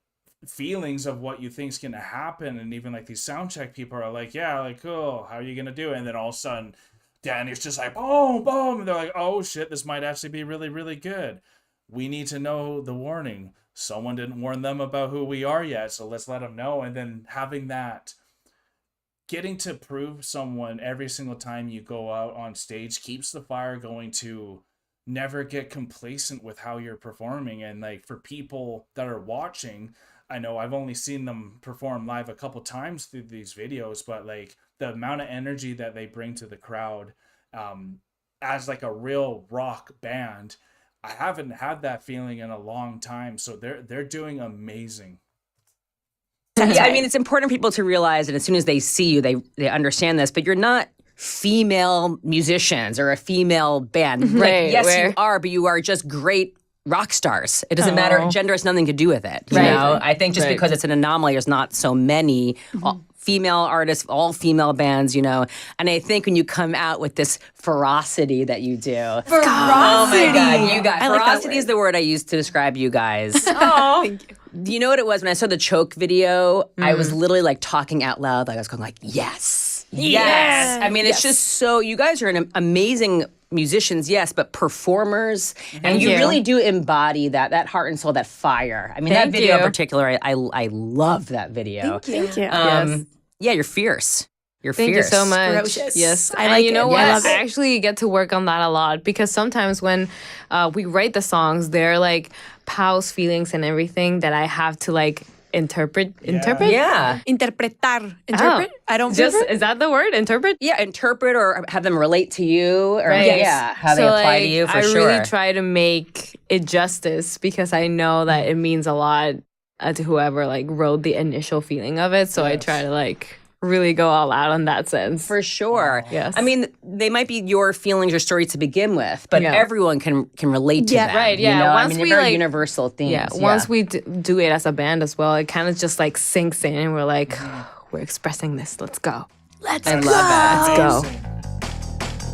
feelings of what you think's gonna happen, and even like these sound check people are like, yeah, like, cool, how are you gonna do it? And then all of a sudden Danny's just like, boom, boom, and they're like, oh shit, this might actually be really, really good. We need to know The Warning. someone didn't warn them about who we are yet, so let's let them know. And then having that, getting to prove someone every single time you go out on stage keeps the fire going to never get complacent with how you're performing. And like for people that are watching, I know I've only seen them perform live a couple times through these videos, but like the amount of energy that they bring to the crowd, as like a real rock band, I haven't had that feeling in a long time. So they're doing amazing. Yeah, I mean, it's important for people to realize that as soon as they see you, they understand this, but you're not female musicians or a female band. Right, Like, yes, you are, but you are just great rock stars. It doesn't matter. Gender has nothing to do with it. You know? I think just because it's an anomaly, there's not so many female artists, all female bands, you know. And I think when you come out with this ferocity that you do. Ferocity. Oh my God, you guys. I like that Ferocity is the word I use to describe you guys. Oh, thank you. Do you know what it was when I saw the Choke video? I was literally like talking out loud. Like I was going like, yes. Yes. I mean, it's just so, you guys are an amazing musicians, yes, but performers. And you really do embody that heart and soul, that fire. I mean, that video in particular, I love that video. Thank you. Yeah, you're fierce. You're Thank fierce. you so much. Ferocious. Yes, I and like you know it. what? Yes. I actually get to work on that a lot because sometimes when we write the songs, they're like Pau's feelings and everything that I have to like interpret. Yeah. Interpretar. Interpret? I don't Just is that the word? Interpret? Yeah, interpret or have them relate to you. Or Right. yeah, how they So, apply to you for I sure. really try to make it justice because I know that it means a lot to whoever like wrote the initial feeling of it. So I try to like really go all out on that sense. For sure. Yes. I mean, they might be your feelings or stories to begin with, but everyone can relate to Yeah. them. Right, You yeah. know? Once I mean, we, they're very like- universal themes. Yeah, once we do it as a band as well, it kind of just like sinks in and we're like, we're expressing this. Let's go. Let's I go. love that. Let's go.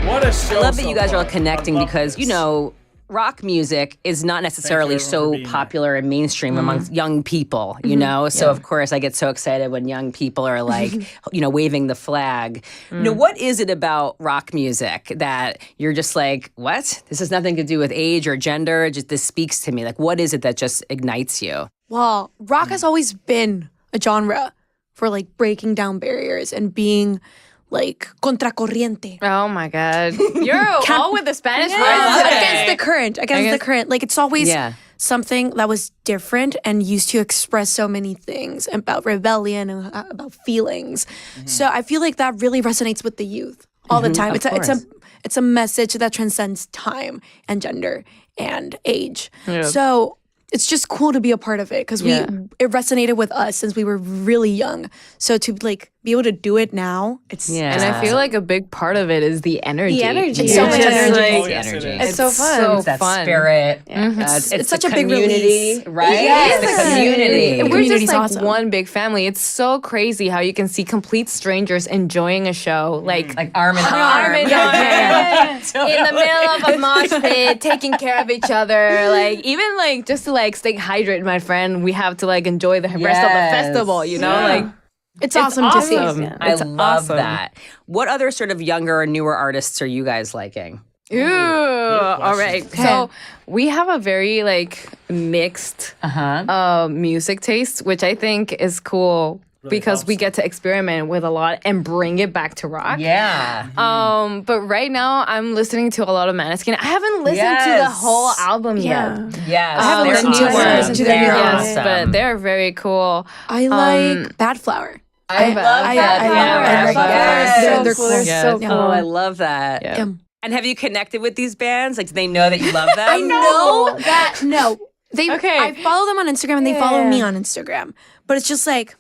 What a show. I love that so you guys are all far. connecting I love because, you this. know, rock music is not necessarily everyone for so being popular and mainstream amongst young people, you know? So, of course, I get so excited when young people are like, you know, waving the flag. You know, what is it about rock music that you're just like, what? This has nothing to do with age or gender. Just this speaks to me. Like, what is it that just ignites you? Well, rock has always been a genre for like breaking down barriers and being like contracorriente. Oh my God. You're all with the Spanish words Against today. the current. Against the current. Like it's always Yeah. something that was different and used to express so many things about rebellion and about feelings. So I feel like that really resonates with the youth all the time. It's a message that transcends time and gender and age. So it's just cool to be a part of it because it resonated with us since we were really young. So to like be able to do it now, it's And I feel like a big part of it is the energy. The energy. It's so much Just, energy. like, Oh, yes, it is. It's so fun. so It's that fun. spirit. It's such the a big community, release. right? Yes. It's the community. We're just community's like awesome. one big family. It's so crazy how you can see complete strangers enjoying a show, like arm in arm in arm, in the middle of a mosh pit, taking care of each other. Like even like just to like stay hydrated, my friend, we have to like enjoy the rest of the Yes. festival. You know, Yeah. like it's awesome to see. I It's love awesome. that. What other sort of younger or newer artists are you guys liking? Ooh, all right. Okay. So we have a very like mixed music taste, which I think is cool because we helps. get to experiment with a lot and bring it back to rock. Yeah. But right now I'm listening to a lot of Maneskin. I haven't listened to the Yes. whole album Yeah. yet. Yes. I haven't they're listened to awesome. it. Listen to their new They're album. Yes, awesome. but they're very cool. I like Bad Flower. I love that. I love Yes. that. They're cool. cool. They're so Yeah. cool. Oh, I love that. Yeah. And have you connected with these bands? Like, do they know that you love them? I know that. No, they. Okay. I follow them on Instagram and they follow me on Instagram. But it's just like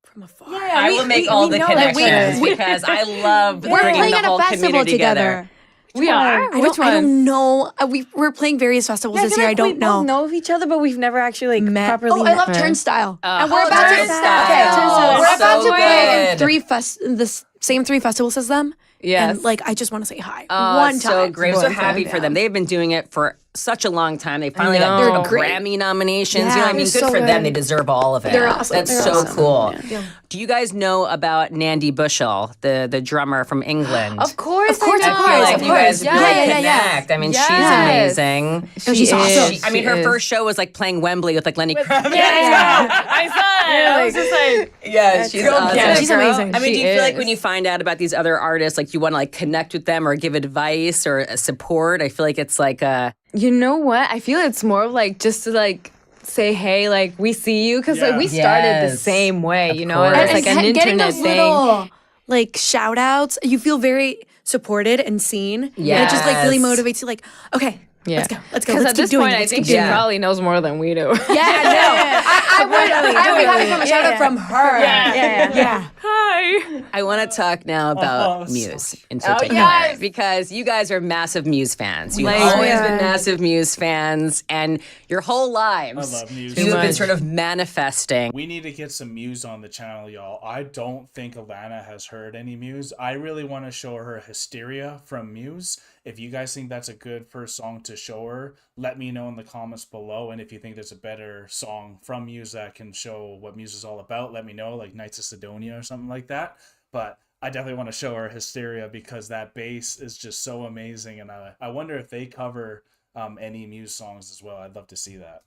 from afar. I will make all the know that connections because I love We're bringing playing the at a whole festival community together. We are. I don't know. We're playing various festivals this year. I don't We both know. know each other, but we've never actually like properly Oh, I met. love Turnstile. And Oh, we're about to Turnstile. okay, Oh, we're about so to play in good. the same three festivals as them. Yes. And like I just want to say hi. Oh, One it's time. so great. I'm so One happy time. for them. They've been doing it such a long time. They finally got know. their Grammy nominations. Yeah, You know what I mean? they're Good so for them. good. They deserve all of it. They're awesome. That's They're so awesome. cool. Yeah. Do you guys know about Nandy Bushell, the drummer from England? Of course, Of course, I of know. course, Like of you guys course. would really Yeah. connect. I mean, Yes. she's amazing. She's awesome. I mean, her is. first show was like playing Wembley with like Lenny Kravitz. I saw it. I was just like, Yeah, she's awesome. Yeah, she's amazing. I mean, do She you feel like is. when you find out about these other artists, like you want to like connect with them or give advice or support? I feel like it's like you know what? I feel it's more of like just to like say, hey, like we see you because like we Yeah. started the Yes. same way, you know? course. And it's like an getting internet those thing. little like shout outs, you feel very supported and seen. And it just like really Yes. motivates you. Like, okay, let's go. Because Let's at keep this doing point, it. I Let's think keep she doing it. probably knows more than we do. Yeah, I would have it from a shout out from her. Yeah. Hi. I want to talk now about Oh, Muse in Oh, particular yes. because you guys are massive Muse fans. You've Like- always Yeah. been massive Muse fans, and your whole lives I love Muse. you have been much. sort of manifesting. We need to get some Muse on the channel, y'all. I don't think Alanna has heard any Muse. I really want to show her Hysteria from Muse. If you guys think that's a good first song to show her, let me know in the comments below. And if you think there's a better song from Muse that can show what Muse is all about, let me know, like Knights of Sidonia or something like that. But I definitely want to show her Hysteria because that bass is just so amazing. And I wonder if they cover any Muse songs as well. I'd love to see that.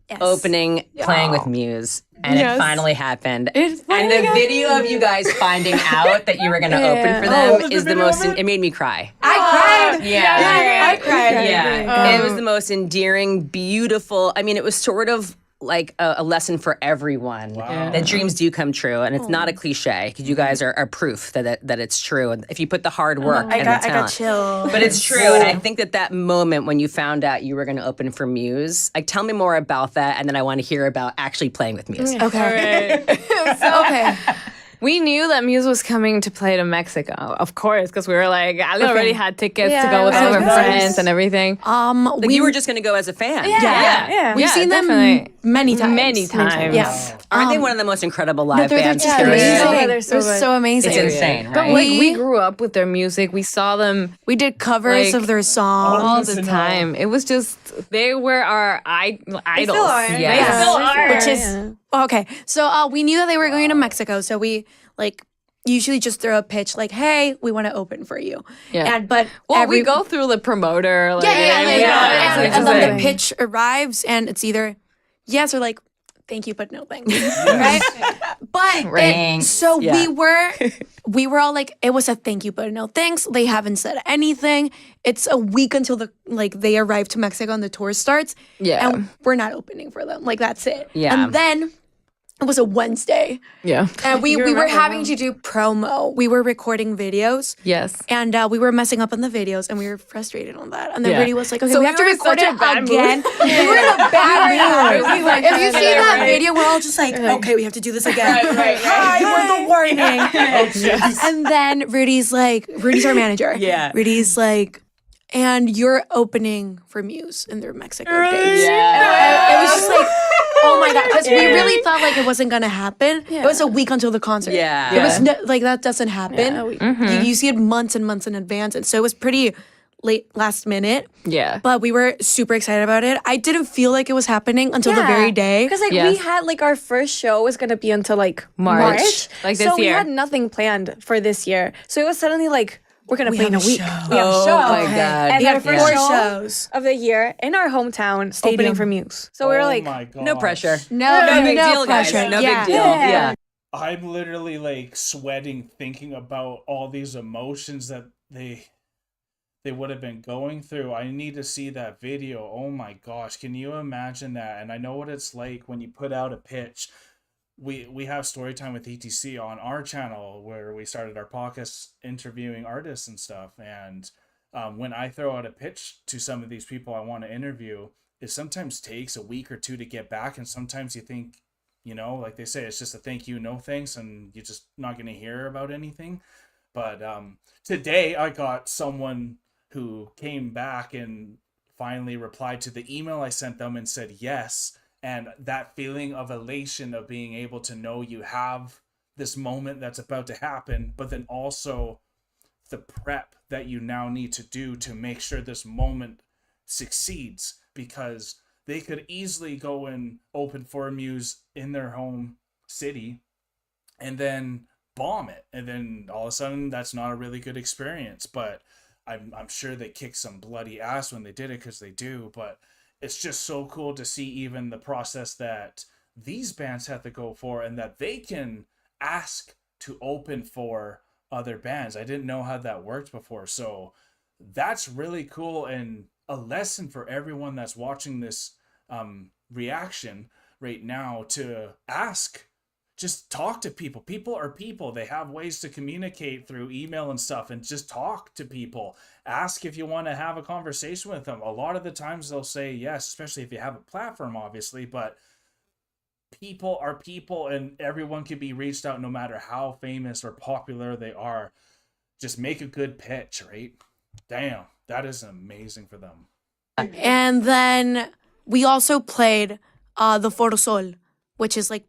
Yes. Opening, playing with Muse, and it Yes. finally happened. It And finally the happened. video of you guys finding out that you were going to open for Oh, them there's is a the video most. of it? It made me cry. I cried. Yeah. I cried. Yeah, it was the most endearing, beautiful. I mean, it was sort of like a lesson for everyone that dreams do come true, and it's not a cliche because you guys are proof that it's true. And if you put the hard work and the I got talent, chill. but it's true. And I think that moment when you found out you were going to open for Muse, like tell me more about that, and then I want to hear about actually playing with Muse. Okay. Okay. We knew that Muse was coming to play to Mexico, of course, because we were like, I already had tickets to go with all of our friends and everything. Like you were just going to go as a fan. Yeah. We've seen them definitely. many times. Many times. Yeah. Aren't they one of the most incredible live bands? just period? amazing. Yeah, They're so amazing. It's insane, right? But like we grew up with their music. We saw them We did covers Like, of their songs. all to the know. time. It was just they were our idols. Yeah. They still are. Which is okay. So we knew that they were going to Mexico, so we like usually just throw a pitch like, "Hey, we want to open for you." Yeah. But Well, we go through the promoter. Like, and then the pitch arrives, and it's either yes or like, "Thank you, but no thanks." Right? But Thanks. so Yeah. we were all like, it was a thank you, but no thanks. They haven't said anything. It's a week until they arrive to Mexico and the tour starts. Yeah. And we're not opening for them. Like that's it. Yeah. And then it was a Wednesday. Yeah. And we were having to do promo. We were recording videos. Yes. And we were messing up on the videos, and we were frustrated on that. And then Yeah. Rudy was like, "Okay, So we we have to were in record such a it bad mood. again." We were in a bad mood. If If you see that video, we're all just like, "Okay, we have to do this again." Hi, we're the warning. And then Rudy's our manager. Yeah. Rudy's like, "And you're opening for Muse in their Mexico dates." Yeah. It was just like, oh my god, because we really thought like it wasn't gonna happen. It was a week until the concert. Yeah. It was like that doesn't happen. You see it months and months in advance, and so it was pretty last minute. Yeah. But we were super excited about it. I didn't feel like it was happening until the very day. Because like Yes. we had like our first show was gonna be until like March. March. Like this so we year. had nothing planned for this year. So it was suddenly like we're gonna play in a have a week. show. We have a Oh show. my God. And We our had first 4 show shows. of the year in our hometown opening for Muse. So we were like, my God. No pressure. No big deal, guys. pressure. No Yeah. big deal. Yeah. I'm literally like sweating thinking about all these emotions that they would have been going through. I need to see that video. Oh my gosh, can you imagine that? And I know what it's like when you put out a pitch. We have Storytime with ETC on our channel where we started our podcast interviewing artists and stuff. And when I throw out a pitch to some of these people I want to interview, it sometimes takes a week or two to get back. And sometimes you think, you know, like they say, it's just a thank you, no thanks, and you're just not going to hear about anything. But today I got someone who came back and finally replied to the email I sent them and said yes. And that feeling of elation of being able to know you have this moment that's about to happen, but then also the prep that you now need to do to make sure this moment succeeds, because they could easily go and open for Muse in their home city and then bomb it, and then all of a sudden that's not a really good experience. But I'm sure they kicked some bloody ass when they did it, because they do. But it's just so cool to see even the process that these bands have to go for, and that they can ask to open for other bands. I didn't know how that worked before, so that's really cool, and a lesson for everyone that's watching this reaction right now, to ask. Just talk to people. People are people. They have ways to communicate through email and stuff, and just talk to people. Ask if you want to have a conversation with them. A lot of the times they'll say yes, especially if you have a platform, obviously, but people are people, and everyone can be reached out no matter how famous or popular they are. Just make a good pitch, right? Damn, that is amazing for them. And then we also played the Foro Sol, which is like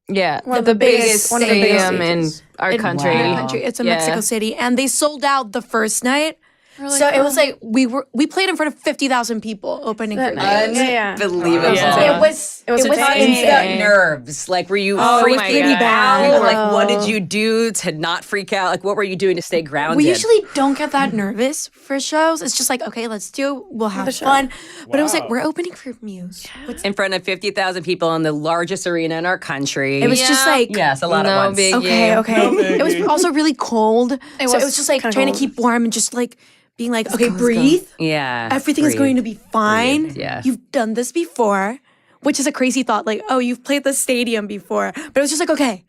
one of the biggest stadium in our country. It's in Mexico City, and they sold out the first night. So it was like we played in front of 50,000 people opening for night. Unbelievable. It was insane. Nerves. Like, were you freaking out? Like, what did you do to not freak out? Like, what were you doing to stay grounded? We usually don't get that nervous for shows. It's just like, okay, we'll have fun. But it was like, we're opening for Muse. In front of 50,000 people in the largest arena in our country. It was just like, yes, a lot at once. Okay. No It was also really cold. So it was just like trying to keep warm and just like being like, okay, breathe. Yeah. Everything is going to be fine. Breathe. Yeah. You've done this before, which is a crazy thought. Like, oh, you've played the stadium before. But it was just like, okay,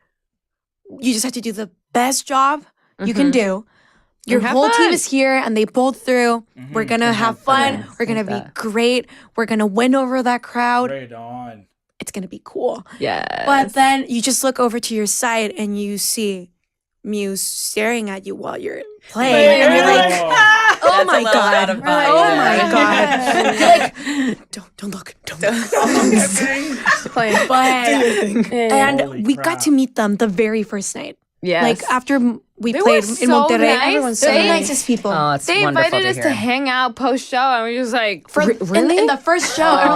you just have to do the best job you can do. Your whole team is here and they pulled through. We're going to have fun. We're going to be great. We're going to win over that crowd. Right on. It's going to be cool. Yeah. But then you just look over to your side and you see Muse staring at you while you're playing. And you're like, oh my God. Oh my God. You're like, don't look. Don't look. But, and we got to meet them the very first night. Yes. Like after we They played were in so Monterrey, nice. everyone's They're the the nicest people. Oh, it's They wonderful invited us hear. to hang out post show, and we were just like, In the first show, I was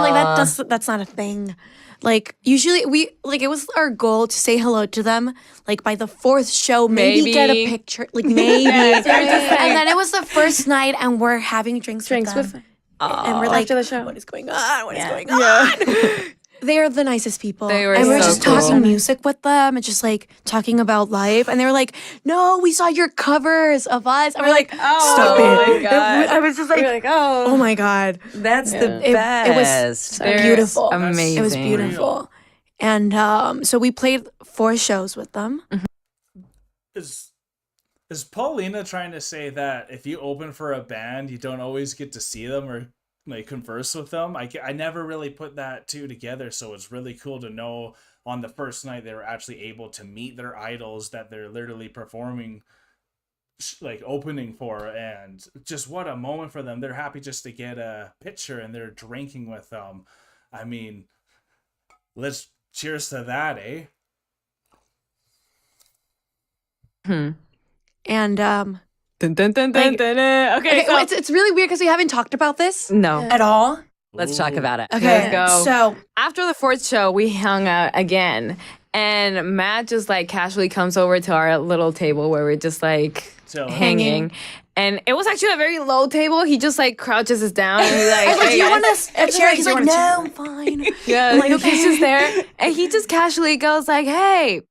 like, that's not a thing. Like usually it was our goal to say hello to them. Like by the fourth show, maybe get a picture. Like maybe. And then it was the first night, and we're having drinks with them. And we're like, after the show. what is going on? What is going on? They're the nicest people. They were and we were so just cool. talking music with them and just like talking about life. And they were like, no, we saw your covers of us. And we're like, stop it. my God. I was just like, oh my God. That's the It best. was beautiful. amazing. It was beautiful. And so we played 4 shows with them. Is Paulina trying to say that if you open for a band, you don't always get to see them or like converse with them? I never really put that two together, so it's really cool to know on the first night they were actually able to meet their idols that they're literally performing, like opening for, and just what a moment for them. They're happy just to get a picture and they're drinking with them. I mean, let's cheers to that, eh? And Dun, dun, dun, dun, Like- dun, dun. Okay, so it's really weird because we haven't talked about this no. at all. Let's talk about it. Okay, Let's go. so After the 4th show, we hung out again, and Matt just like casually comes over to our little table where we're just like So hanging. And it was actually a very low table. He just like crouches us down and he's like, I was like, "Hey, do you guys." want a chair? He's like, no, I'm fine. Yeah, like he's just there, and he just casually goes like, "Hey,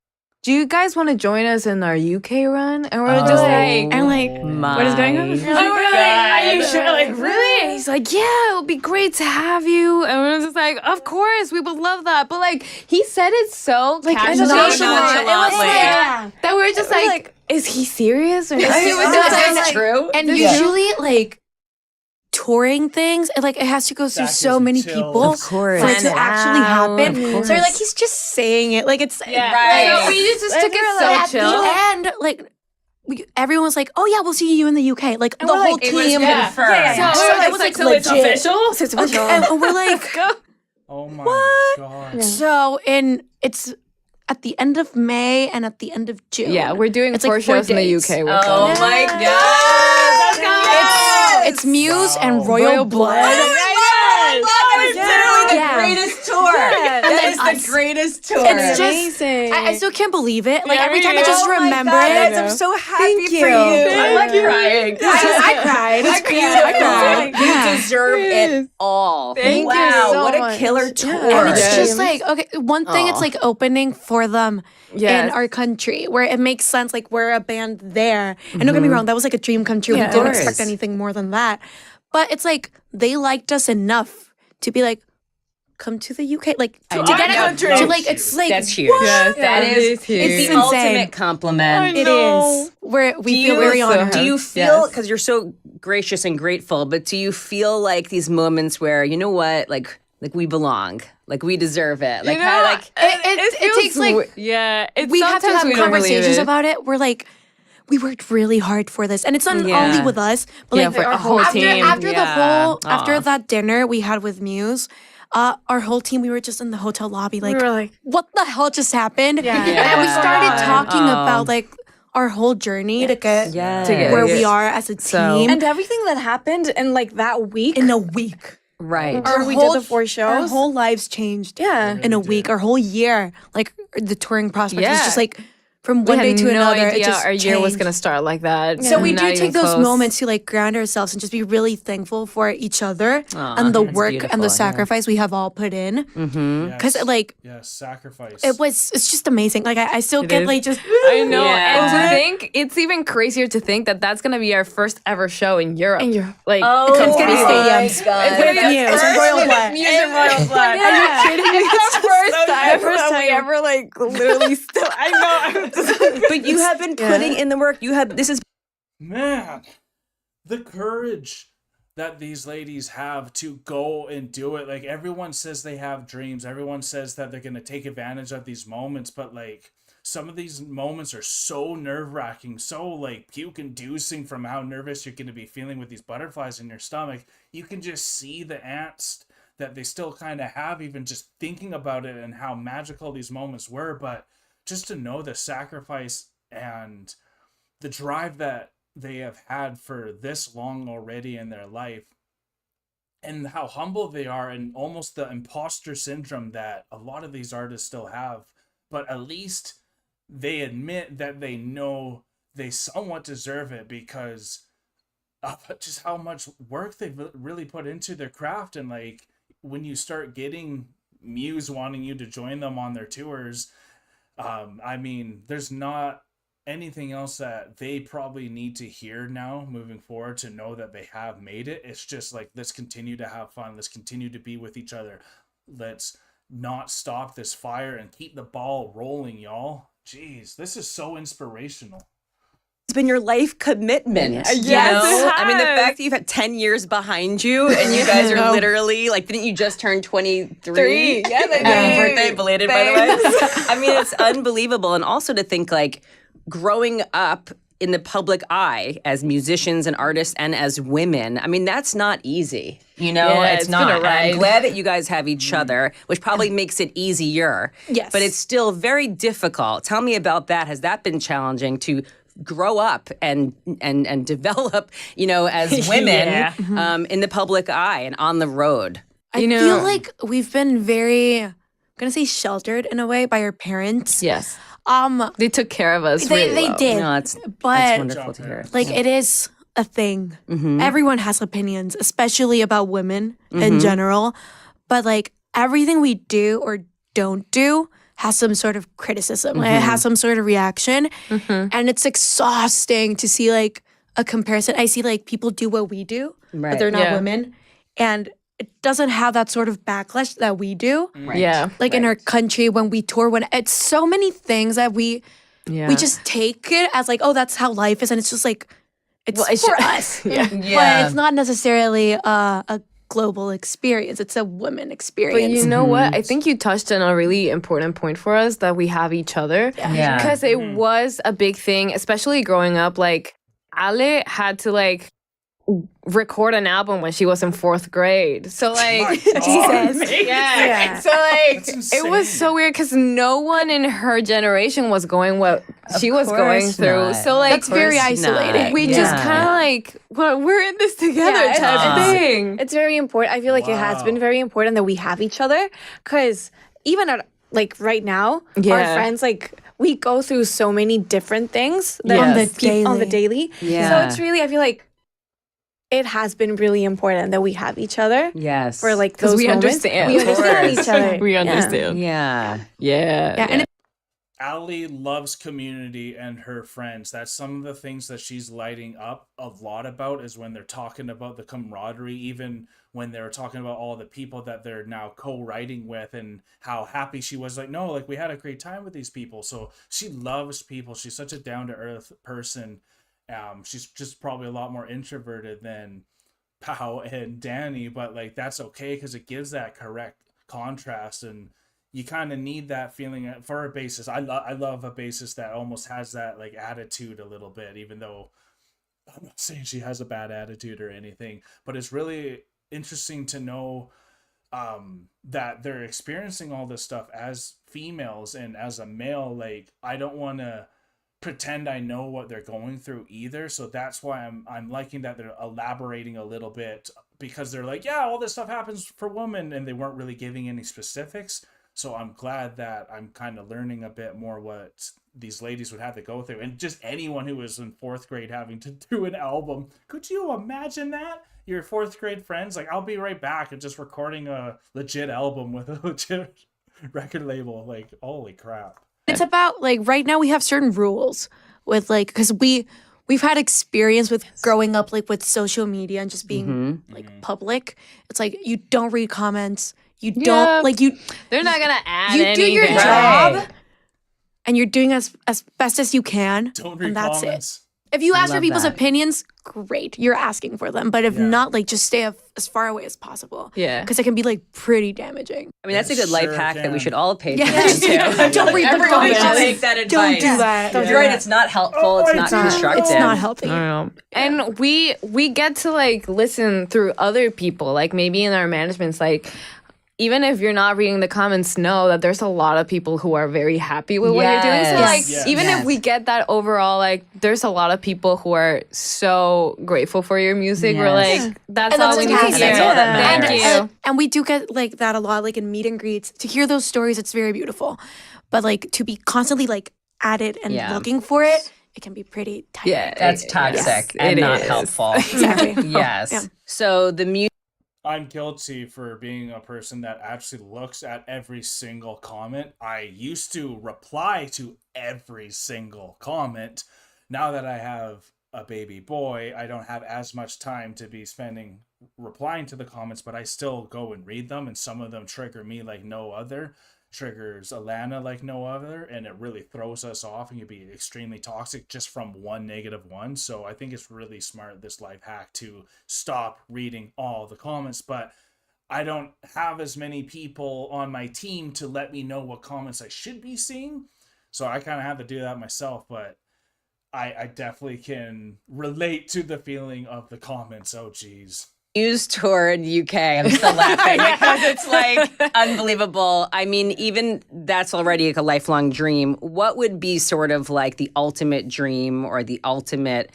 do you guys want to join us in our UK run?" And we're just like, And like, what is going on? and we're like, "Are you sure?" Like, really? And he's like, "Yeah, it would be great to have you." And we're just like, "Of course, we would love that." But like, he said it so like casually, nonchalantly. that we're just like, "Is he serious?" Or was That's like- true. and usually like touring things, it has to go through That so gives many chills. people Of course. for it to actually happen. Of So you're like, course. he's just saying it, like it's Right. So we just took it so at chill. the end, like everyone was like, "Oh yeah, we'll see you in the UK." Like the we're whole like, it team. was confirmed. So it was like legit. So it's official. And we're like, oh my god. so it's at the end of May and at the end of June. Yeah, we're doing It's 4 like 4 shows in the dates. UK. With Oh them. my God. It's Muse and Royal Blood. That is literally the greatest tour. That is the greatest tour. It's just I still can't believe it. Like every time I just remember it. I'm so happy for you. I'm like crying. I cried. It's beautiful. You deserve it all. Thank wow, you so what much. a killer tour. And it's just like, okay, one thing, it's like opening for them in our country where it makes sense. Like we're a band there. And don't get me wrong, that was like a dream come true. We didn't expect anything more than that. But it's like they liked us enough to be like, come to the UK, like to get it to like it's like that's huge. Yes, that is huge. it's the insane. ultimate compliment. It is. We feel very honored. Do you feel, because you're so gracious and grateful, but do you feel like these moments where, you know what, like we belong, like we deserve it, like how, like it takes like we have to have conversations about it. We're like, we worked really hard for this, and it's not only with us, but like for our whole team. After that dinner we had with Muse. Our whole team, we were just in the hotel lobby, like, We were like, what the hell just happened? Yeah. And we started talking about like our whole journey to get where we are as a team and everything that happened in like that week. in a week. right. We did the 4 shows. Our whole lives changed in a week. Our whole year, like the touring prospect was just like from one day to another. It just our year was changed. gonna start like that. So we Not do even take those close. moments to like ground ourselves and just be really thankful for each other and the work and the sacrifice we have all put in. Because like sacrifice. it's just amazing. Like I still get is. like just I know, Yeah. and to think it's even crazier to think that that's gonna be our first ever show in Europe. Like, it's gonna be stadiums. It's gonna be Muse and Royal Blood. Muse and Royal Blood. Are you kidding me? It's the first time. The first we ever like literally still. I know. But you have been putting in the work. This is Man, the courage that these ladies have to go and do it. Like everyone says they have dreams. Everyone says that they're going to take advantage of these moments, but like some of these moments are so nerve-wracking, so like puke-inducing from how nervous you're going to be feeling with these butterflies in your stomach. You can just see the angst that they still kind of have even just thinking about it and how magical these moments were. But just to know the sacrifice and the drive that they have had for this long already in their life, and how humble they are, and almost the imposter syndrome that a lot of these artists still have, but at least they admit that they know they somewhat deserve it because of just how much work they've really put into their craft. And like when you start getting Muse wanting you to join them on their tours, I mean, there's not anything else that they probably need to hear now moving forward to know that they have made it. It's just like, let's continue to have fun. Let's continue to be with each other. Let's not stop this fire and keep the ball rolling, y'all. Jeez, this is so inspirational. It's been your life commitment. Yes, you know? it I mean, the has. fact that you've had 10 years behind you and you guys are literally, like, didn't you just turn 23? Yeah, Happy birthday, belated, by the way. I mean, it's unbelievable. And also to think, like, growing up in the public eye as musicians and artists and as women, I mean, that's not easy. You know, Yeah, it's it's not. been a And ride. I'm glad that you guys have each other, which probably makes it easier. Yes. But it's still very difficult. Tell me about that. Has that been challenging to grow up and develop, you know, as women in the public eye and on the road? I feel like we've been very, I'm gonna say sheltered in a way by our parents. Yes, they took care of us. They really well. did. No, that's But wonderful to hear. like it is a thing. Everyone has opinions, especially about women in general. But like everything we do or don't do has some sort of criticism. Like, it has some sort of reaction. And it's exhausting to see like a comparison. I see like people do what we do, but they're not women. And it doesn't have that sort of backlash that we do. Yeah, Like in our country when we tour, when it's so many things that we just take it as like, oh, that's how life is. And it's just like, it's for us. But it's not necessarily a global experience. It's a women experience. But you know what? I think you touched on a really important point for us, that we have each other. Yeah. Because it was a big thing, especially growing up. Like, Ale had to like record an album when she was in 4th grade. So like, Jesus. yeah. So like, it was so weird because no one in her generation was going what she was going through. not. So like, That's very isolating. we just kind of like, well, we're in this together type thing. It's very important. I feel like it has been very important that we have each other, because even at like right now, our friends, like, we go through so many different things that on the daily. Yeah. So it's really, I feel like it has been really important that we have each other. Yes. For like those we moments. understand. We understand each other. We understand. Yeah. And Allie loves community and her friends. That's some of the things that she's lighting up a lot about, is when they're talking about the camaraderie, even when they're talking about all the people that they're now co-writing with and how happy she was. Like, no, like, we had a great time with these people. So she loves people. She's such a down-to-earth person. She's just probably a lot more introverted than Pao and Danny, but like, that's okay, because it gives that correct contrast, and you kind of need that feeling for a bassist. I love a bassist that almost has that like attitude a little bit, even though I'm not saying she has a bad attitude or anything, but it's really interesting to know that they're experiencing all this stuff as females, and as a male, like, I don't want to pretend I know what they're going through either. So that's why I'm liking that they're elaborating a little bit, because they're like, yeah, all this stuff happens for women, and they weren't really giving any specifics. So I'm glad that I'm kind of learning a bit more what these ladies would have to go through. And just anyone who was in 4th grade having to do an album. Could you imagine that? Your 4th grade friends, like, I'll be right back, and just recording a legit album with a legit record label. Like, holy crap. it's about like right now we have certain rules with like, because we've had experience with growing up like with social media and just being like public. It's like you don't read comments. You don't like you. They're not gonna add You anything. do your job, and you're doing as best as you can. Don't read and that's comments. it. If you ask for Love people's that. opinions, great. You're asking for them. But if not, like, just stay as far away as possible. Yeah. Because it can be like pretty damaging. I mean, that's a good life Sure hack that we can. should all pay Yeah. attention to. Don't read the Everyone should comments. take that advice. Don't do that. You're right. It's not helpful. It's not constructive. It's not healthy. And we get to like listen through other people, like maybe in our managements, like even if you're not reading the comments, know that there's a lot of people who are very happy with what you're doing. So Yes. like Yes. even Yes. if we get that overall, like there's a lot of people who are so grateful for your music. We're Yes. like, that's And all that's we need okay. to That's hear. all that Thank matters. you. And we do get like that a lot, like in meet and greets. To hear those stories, it's very beautiful. But like to be constantly like at it and looking for it, it can be pretty tight. Yeah, That's toxic and It not is. helpful. Exactly. Yes. Yeah. So the music. I'm guilty for being a person that actually looks at every single comment. I used to reply to every single comment. Now that I have a baby boy, I don't have as much time to be spending replying to the comments, but I still go and read them, and some of them trigger me like no other. Triggers Alanna like no other, and it really throws us off, and you'd be extremely toxic just from one negative one. So I think it's really smart, this life hack, to stop reading all the comments. But I don't have as many people on my team to let me know what comments I should be seeing, so I kind of have to do that myself. But I definitely can relate to the feeling of the comments. Oh geez. Muse tour in UK. I'm still laughing because it's like unbelievable. I mean, even that's already like a lifelong dream. What would be sort of like the ultimate dream or the ultimate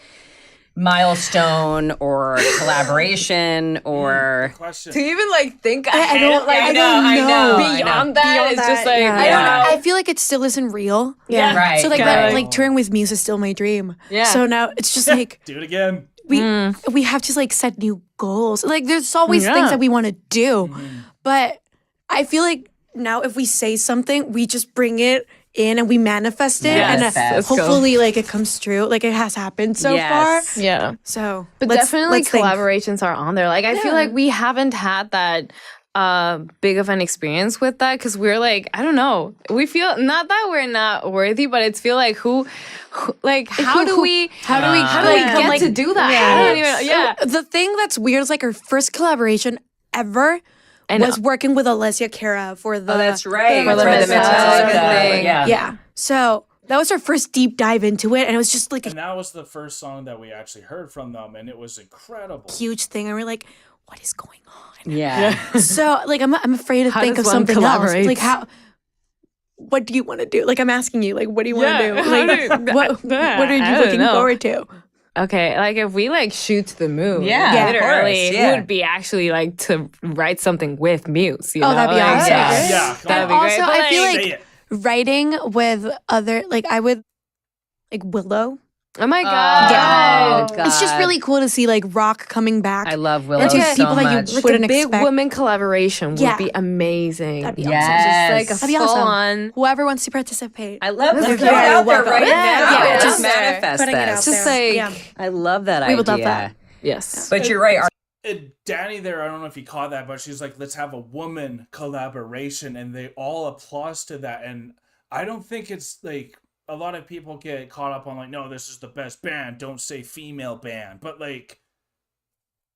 milestone or collaboration or Question. To even like think I don't like. I know. don't know. beyond that, it's just like, I I don't know. don't know. I feel like it still isn't real. Yeah. Right. So like Okay. like touring with Muse is still my dream. Yeah. So now it's just like Do it again. we have to like set new goals. Like there's always things that we want to do, but I feel like now if we say something, we just bring it in and we manifest it, Yes. and Let's go. hopefully like it comes true. Like it has happened so Yes. far. Yeah. So, But let's definitely think. collaborations are on there. Like I feel like we haven't had that big of an experience with that because we're like, I don't know. We feel not that we're not worthy, but it's feel like who like how do we become, get to do that? I don't even, The thing that's weird is like our first collaboration ever was working with Alessia Cara for the. Oh, that's right. For the Metallica Metallica thing. Yeah. Yeah. So that was our first deep dive into it, and it was just like And that was the first song that we actually heard from them, and it was incredible. Huge thing, and we're like, what is going on? Yeah. So like I'm afraid to How think of does one something else. collaborate? Like what do you want to do? Like I'm asking you, like what do you want to do? Like what are you looking forward to? Okay, like if we like shoot to the moon, Yeah, of literally, course, yeah. it would be actually like to write something with Muse. You know? That'd be awesome. Yeah, come That'd on. be Also, great. But, I feel Say like it. writing with other, like I would, like Willow. oh my god, God. It's just really cool to see like rock coming back. I love Willow And to so people that you much. would- like wouldn't a big expect. woman collaboration would Yeah. be amazing. That'd be Yes. awesome. Just like a That'd be awesome. full on. Whoever wants to participate. I love Let's this. do Put it it. out there Welcome. right Yeah, now. yeah, Just just manifest putting it this. out Just there. like Yeah. I love that We idea. would love that. yes, But you're right. Danny there, I don't know if you caught that, but she's like, let's have a woman collaboration, and they all applause to that. And I don't think it's like a lot of people get caught up on like, no, this is the best band, don't say female band. But like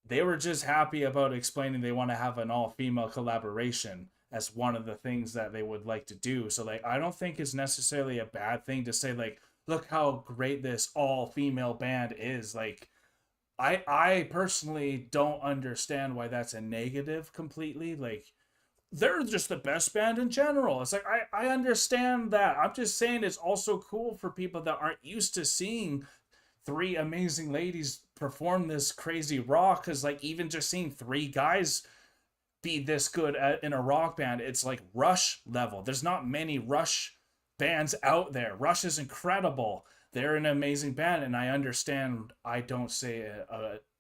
they were just happy about explaining they want to have an all-female collaboration as one of the things that they would like to do. So like I don't think it's necessarily a bad thing to say like, look how great this all-female band is. Like I personally don't understand why that's a negative completely. Like they're just the best band in general. It's like I understand that. I'm just saying it's also cool for people that aren't used to seeing three amazing ladies perform this crazy rock, because like even just seeing three guys be this good in a rock band, it's like Rush level. There's not many Rush bands out there. Rush is incredible. They're an amazing band, and I understand I don't say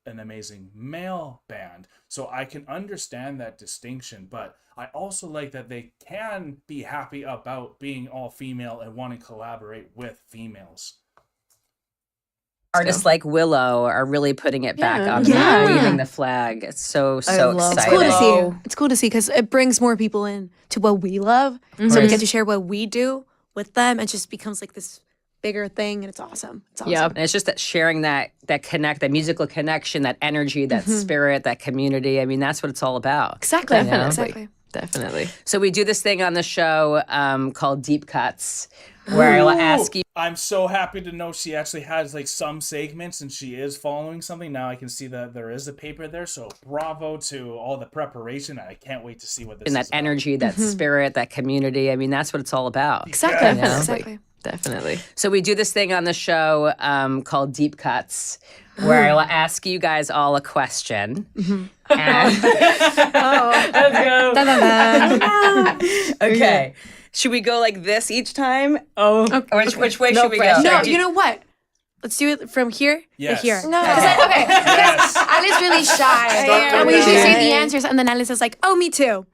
an amazing male band, so I can understand that distinction. But I also like that they can be happy about being all female and wanting to collaborate with females. Artists like Willow are really putting it back on Yeah. waving the flag. It's so love exciting. It's cool to Willow. see. It's cool to see because it brings more people in to what we love. So we get to share what we do with them. It just becomes like this bigger thing, and it's awesome. It's awesome. Yep. And it's just that sharing that musical connection, that energy, that spirit, that community. I mean, that's what it's all about. Exactly. You know? Exactly. definitely. So we do this thing on the show called Deep Cuts, where I will ask you. I'm so happy to know she actually has like some segments and she is following something. Now I can see that there is a paper there. So bravo to all the preparation. I can't wait to see what this And is that energy, that spirit, that community. I mean, that's what it's all about. Exactly. Yeah. Exactly. Definitely. So we do this thing on the show called Deep Cuts, where I will ask you guys all a question. And- okay. Should we go like this each time? Oh. Or which way should we go? No, you know what? Let's do it from here Yes. to here. No. Okay. Yes. Ali's really shy. Start And we usually with- say the answers, and then Alice is like, "Oh, me too."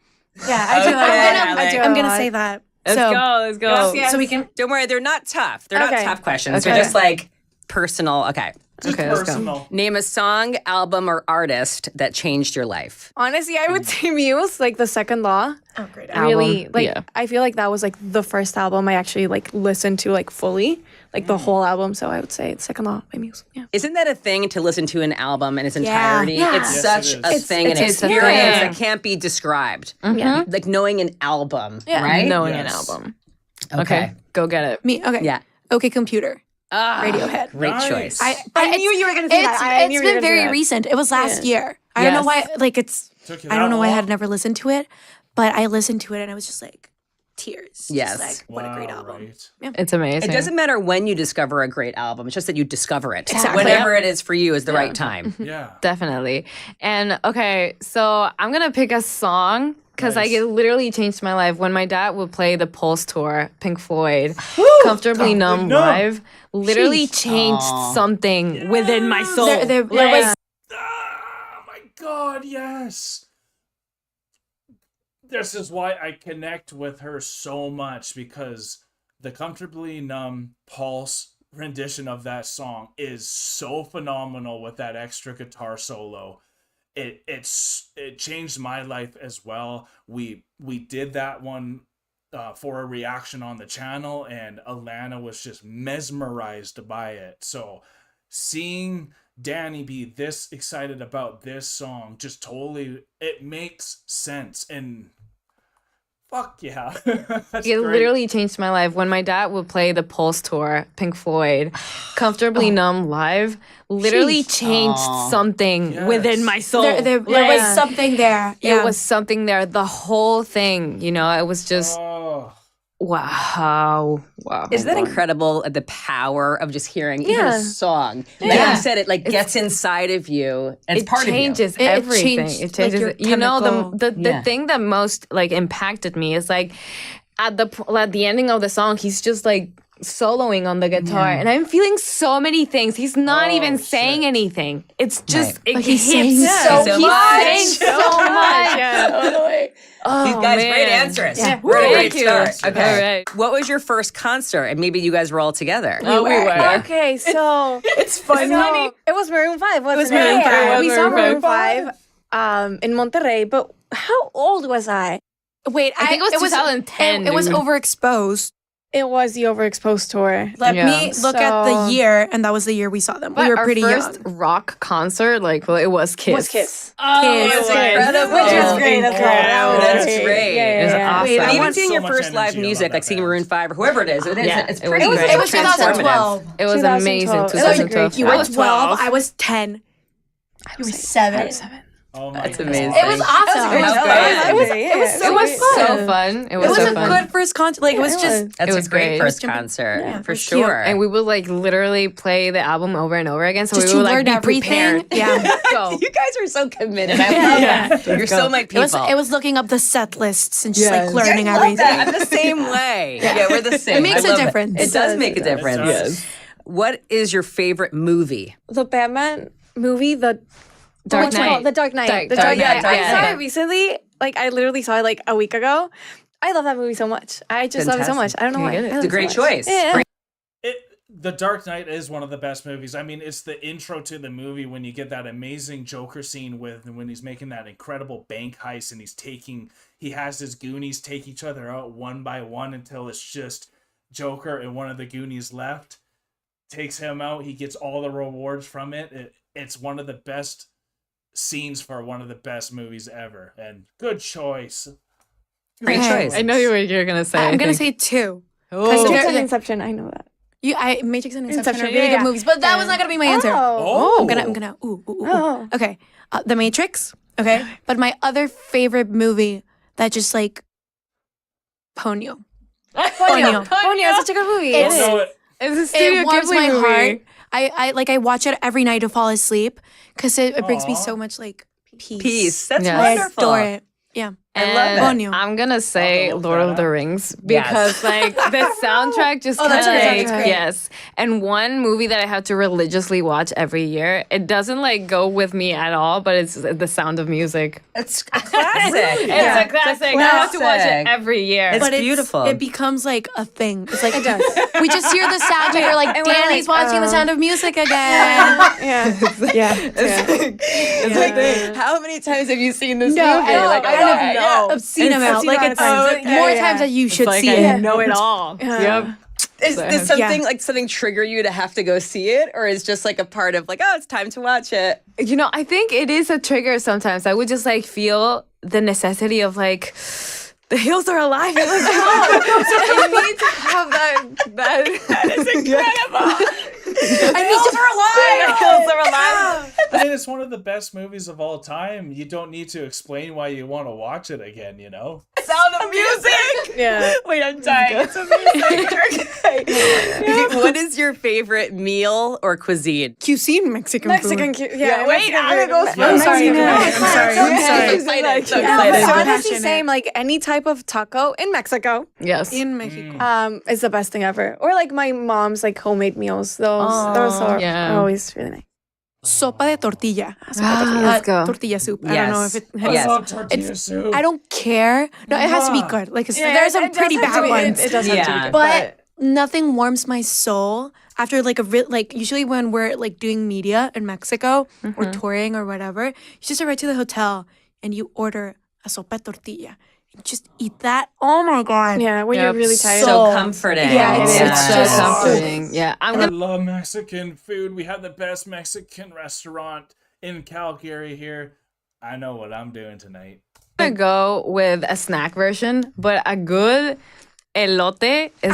Yeah, I do. I'm gonna say that. Let's go. Let's go. Yes. So we can. Don't worry, they're not tough. They're not Okay. tough questions. Okay. They're just like personal. Okay. Just Okay, let's go. personal. Name a song, album, or artist that changed your life. Honestly, I would say Muse, like the Second Law. Oh, great. Really, Album, like yeah. I feel like that was like the first album I actually like listened to like fully, like the whole album. So I would say it's Second Law by Muse. Yeah. Isn't that a thing to listen to an album in its entirety? Yeah. It's Yes, such it a is. thing, an it's a experience thing. that can't be described. Yeah. Like knowing an album, Yeah. right? Knowing Yes. an album. Okay. Okay. Go get it. Me. Okay. Yeah. Okay, computer. Ah, Radiohead. Great Nice. choice. I knew you were gonna say that. I knew It's you were been gonna say very that. recent. It was last year. I don't know why. Like it's. Took you I that don't know why I long? had never listened to it, but I listened to it and I was just like, tears. Yes. Just like, what a great Wow, album. right. It's amazing. It doesn't matter when you discover a great album. It's just that you discover it. Exactly. Whenever it is for you is the right time. Yeah. Definitely. And okay, so I'm gonna pick a song because Nice. like it literally changed my life. When my dad would play the Pulse tour, Pink Floyd, Comfortably Numb Numb. live, literally changed something within my soul. They're Like, Ah, my God, yes. This is why I connect with her so much, because the Comfortably Numb Pulse rendition of that song is so phenomenal with that extra guitar solo. It changed my life as well. We did that one for a reaction on the channel, and Alanna was just mesmerized by it. So seeing Danny be this excited about this song just totally, it makes sense. And Fuck yeah. That's It great. literally changed my life. When my dad would play the Pulse tour, Pink Floyd, Comfortably Numb live, literally changed something within my soul. There was something there. It was something there. The whole thing, you know, it was just Oh. wow. Isn't that incredible? The power of just hearing even a song. Like you said, it like gets inside of you and it's part changes of you. everything. changed, It changes. like, your You know, chemical- the thing that most like impacted me is like at the ending of the song, he's just like soloing on the guitar, and I'm feeling so many things. He's not even saying anything. It's just it he hits sings so so He's much. saying so much. Totally. Oh, These guys, man. great answers. Yeah. We're a Thank great you. start. Okay. All right. What was your first concert? And maybe you guys were all together. Oh, we were. Okay, so It's funny. it was Maroon 5, wasn't it? was Maroon 5. Yeah, It was we saw Maroon Maroon 5 in Monterrey, but how old was I? Wait, I think it was 2010. It was overexposed. It was the Overexposed tour. Let Yeah. me look at So- the year, and that was the year we saw them. We were our pretty first young. rock concert, like, well, it was Kiss. Was Kiss. Oh, Kids. that's Which incredible. Which was great as well. That was That's great. great. Yeah, It was yeah. awesome. Wait, I And even want seeing so your much first live energy. I music, love like that seeing band. Maroon 5 or whoever it is, it's Yeah, it's it was pretty great. It was transformative. 2012. It was amazing. 2012. 2012. You were 12. I was 10. You were 7. Oh my That's God. amazing. It was awesome. It was It was It was so fun. It It was was so a fun. good first concert. Like, it was just. That's It a was great great. first Jumping- concert, yeah, for it was cute. sure. And we would like literally play the album over and over again. So Just we to would like learn be everything. prepared. Yeah. Go. You guys are so committed. I love that. You're so my people. It was looking up the set lists and just like learning I love everything. that. I'm the same way. Yeah, we're the same. It makes I a love difference. It does make a difference. does. What is your favorite movie? The Batman movie, The Dark what's it Knight. called? The Dark Knight. Dark The Knight. Dark Knight. Dark I saw Knight. it recently. Like I literally saw it like a week ago. I love that movie so much. I just love it so much. Fantastic. I don't know why. get it. I love It's a it great so much. choice. Yeah. The Dark Knight is one of the best movies. I mean, it's the intro to the movie when you get that amazing Joker scene when he's making that incredible bank heist and he has his Goonies take each other out one by one until it's just Joker and one of the Goonies left. Takes him out. He gets all the rewards from it. It's one of the best scenes for one of the best movies ever. And good choice. Great Okay. choice. I know you're gonna say. I'm I gonna think. say 2. Matrix they're- and Inception. I know that. Matrix and Inception Inception, are really yeah. good movies, but that was not gonna be my answer. Oh, I'm gonna. Ooh. Oh. Okay, The Matrix. Okay, but my other favorite movie that just like Ponyo. Ponyo. Ponyo is such a good movie. It's- Don't know it. It's a Studio It warms Ghibli my movie. heart. I watch it every night to fall asleep because it brings me Aw. so much like peace. Peace. That's Yes. I wonderful. adore it. Yeah. I love And it. Ponyo. I'm gonna say I'll look Lord that of the up. Rings Yes. because like the soundtrack just Oh, kind that's of great. like That's great. yes. And one movie that I have to religiously watch every year. It doesn't like go with me at all, but it's The Sound of Music. It's a classic. It's a classic. I have to watch classic. it every year. It's But beautiful. It becomes like a thing. It's like It does. we just hear the soundtrack. We're like, And we're Danny's like, watching The oh. Sound of Music again. Yeah. Yeah. It's like, how many times have you seen this movie? I don't know. I've seen them out. seen Like it it's times. more Yeah. times that you should like see I it. know it all. Yep. Is So- something like something trigger you to have to go see it, or is just like a part of like, oh, it's time to watch it? You know, I think it is a trigger sometimes. I would just like feel the necessity of like the hills are alive. It was I need to have that is incredible. I need to The hills are alive. I mean, it's one of the best movies of all time. You don't need to explain why you want to watch it again, you know? Sound of Music. Yeah. Wait, I'm dying. It's amazing. Okay. What is your favorite meal or cuisine? cuisine Mexican Mexican. Yeah. wait, Mexican Anna food. goes Yeah. first. I'm sorry, No, I'm it's sorry. fine. I'm It's sorry. okay. So excited, so No, excited. but So honestly, passionate. same. Like any type of taco in Mexico, Yes. in Mexico. is the best thing ever. Or like my mom's like homemade meals. Those are yeah. always really nice. Sopa de tortilla. Let's go. Tortilla soup. I Yes. don't know if it I Yes. love tortilla soup. I don't care. No, it has to be good. Like there are some pretty bad ones. It does have to be Yeah. good. But nothing warms my soul after like like usually when we're like doing media in Mexico or touring or whatever, you just arrive to the hotel and you order a sopa de tortilla. You just eat that. Oh my god. Yeah, when Yep. you're really tired. So So- comforting. Yeah, It's it's so just- comforting. Yeah. I'm I gonna love Mexican food. We have the best Mexican restaurant in Calgary here. I know what I'm doing tonight. I'm gonna go with a snack version, but a good elote is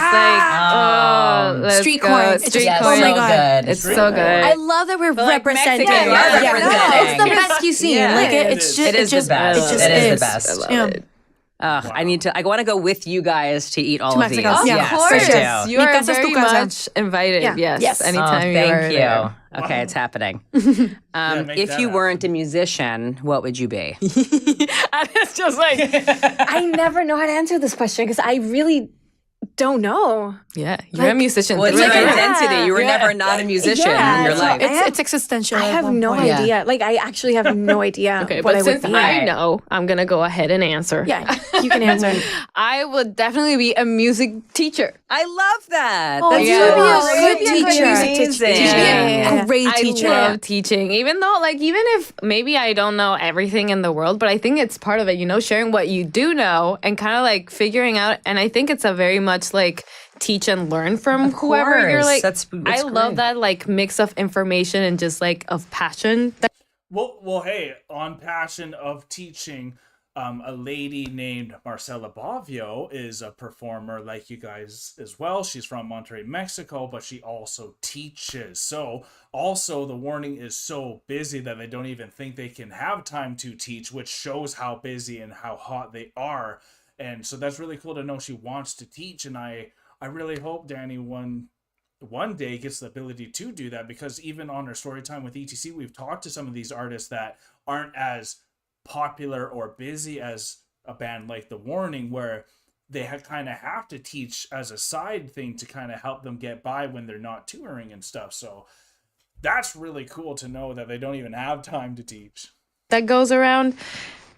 let's Street go. corn. Street Yes, corn. Oh my so God. good. It's so good. I love that we're representing. Mexican, Yeah, we're no, representing. it's the best cuisine. Yeah. Like It it's is. just It is the best. It just It is the is. best. I love Yeah. it. I want to go with you guys to eat all of these. Mexico. Of Yeah, Yes, course, I do. you are Mi casa es tu very casa. much invited. Yeah. Yes, Yes. anytime you thank are you. there. Okay, it's happening. make If that you happen. weren't a musician, what would you be? And it's just like, I never know how to answer this question because I really don't know. yeah, you're a musician. Well, it's through like and an through. identity. You were Yeah. never not a musician Yeah, in your so life. It's existential. I at have one no point. idea. Like, I actually have no idea Okay, what but I since would be. I know, I'm gonna go ahead and answer. Yeah, you can answer. I would definitely be a music teacher. I love that. Oh, That's you so would be a great. good teacher. Amazing. You'd be a great I teacher. love teaching, even though, like, even if maybe I don't know everything in the world, but I think it's part of it, sharing what you do know and kind of like figuring out. And I think it's a very much like teach and learn from whoever you're course. like. That's I love great. that like mix of information and just like of passion. Well, hey, on passion of teaching, a lady named Marcela Bavio is a performer like you guys as well. She's from Monterrey, Mexico, but she also teaches. So also the warning is so busy that they don't even think they can have time to teach, which shows how busy and how hot they are. And so that's really cool to know she wants to teach. And I really hope Danny one day gets the ability to do that, because even on our story time with ETC, we've talked to some of these artists that aren't as popular or busy as a band like The Warning, where they kind of have to teach as a side thing to kind of help them get by when they're not touring and stuff. So that's really cool to know that they don't even have time to teach. That goes around.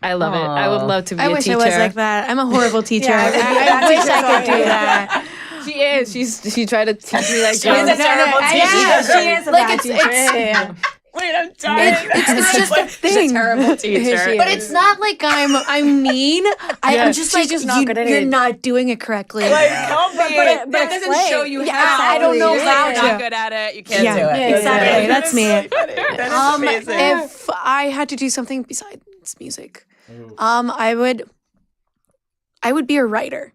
I love it. I would love to be I a wish teacher. I was like that. I'm a horrible teacher. Yeah, I wish I could do that. She is. She tried to teach me like She is a terrible teacher. Yeah, she is a Like, bad it's- teacher. it's- Wait, I'm dying. It's just a She's thing. a terrible teacher. She But it's not like I'm mean. I'm just she's like just not good at you're it. not doing it correctly. But that doesn't explain. show you Yeah, how. I don't know You're how like, you're not to. good at it. You can't Yeah, do it. yeah, exactly. That's me. That is amazing. If I had to do something besides music, I would be a writer.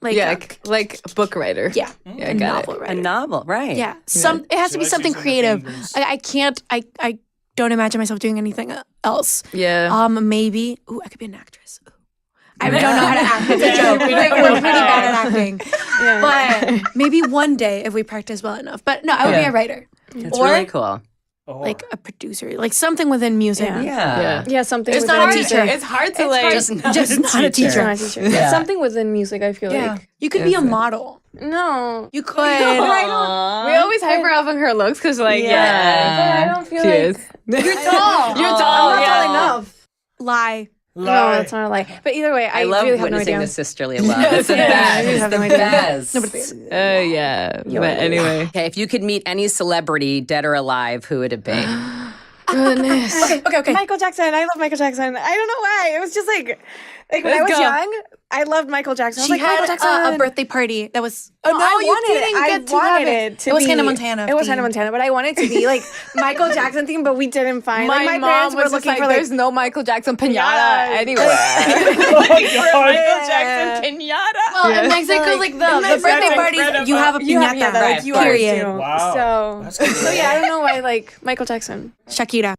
Like yeah, like a book writer. yeah, Yeah, a got novel A writer. novel, right? Yeah, it has She to be likes something using her creative. fingers. I can't. I don't imagine myself doing anything else. Yeah. Maybe. Ooh, I could be an actress. Ooh. I don't know how to act. It's a joke. We're pretty bad at acting. But maybe one day if we practice well enough. But no, I would be a writer. It's Or really cool. like a producer, like something within music. Yeah. Yeah. Yeah, something. It's within not a music. teacher. It's hard to like. Just not a teacher. Not a teacher. Yeah. Something within music, I feel Yeah, like. you could be a model. No. You could. We always hyper off on her looks because, like, yeah, But I don't feel she like is. You're tall. You're tall. I'm not yeah. tall enough. Lie. No, that's not a lie. But either way, I love really have no witnessing idea. the sisterly love. It's the Yeah, I best. really It's have the no idea. best. Yeah. But anyway. Okay, if you could meet any celebrity, dead or alive, who would it be? Goodness. Okay. Michael Jackson. I love Michael Jackson. I don't know why. It was just like when I Let's was go. young, I loved Michael Jackson. I was She like, Michael had Jackson. a birthday party that was. Oh No, I wanted it to It was be- Hannah Montana. It was theme. Hannah Montana, but I wanted it to be like Michael Jackson theme, but we didn't find. My, Like my mom parents was were just looking like, for like. there's no Michael Jackson pinata Yeah. anywhere. Michael Jackson pinata. Well, in Mexico, like the birthday parties, you have a You have- piñata. yeah, Right, you period. are too. Wow. That's good. So yeah, I don't know why like Michael Jackson. Shakira.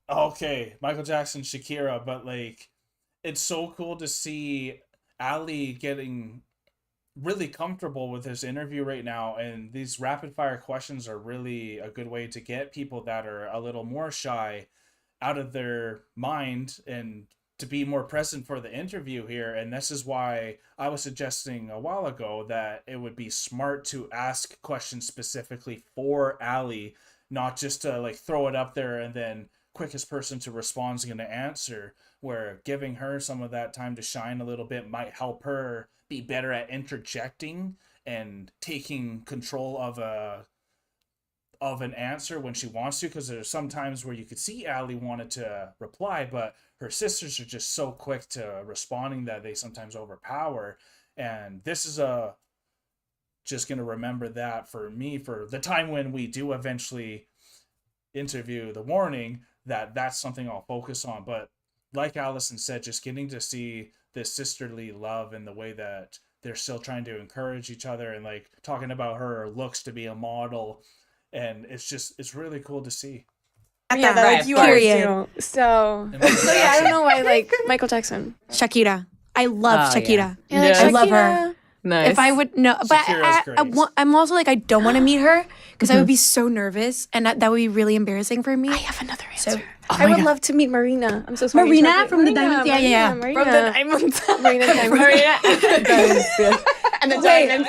Okay, Michael Jackson, Shakira, but like, it's so cool to see Ali getting really comfortable with this interview right now, and these rapid fire questions are really a good way to get people that are a little more shy out of their mind and to be more present for the interview here. And this is why I was suggesting a while ago that it would be smart to ask questions specifically for Ali, not just to like throw it up there and then quickest person to respond is going to answer, where giving her some of that time to shine a little bit might help her be better at interjecting and taking control of an answer when she wants to, because there's some times where you could see Ali wanted to reply, but her sisters are just so quick to responding that they sometimes overpower. And this is just going to remember that for me for the time when we do eventually interview The Warning, that's something I'll focus on. But like Allison said, just getting to see this sisterly love and the way that they're still trying to encourage each other and like talking about her looks to be a model. And it's really cool to see. Yeah, that Right, like you period. are too. So yeah, I don't know why like Michael Jackson. Shakira. I love Shakira. Yeah, I love her. Nice. If I would know, but Shakira's great. I'm also like, I don't want to meet her because I would be so nervous and that would be really embarrassing for me. I have another answer. So, I would love to meet Marina. I'm so sorry. Marina from the Diamonds? Yeah. Marina. From the Diamonds. Marina Diamonds. And the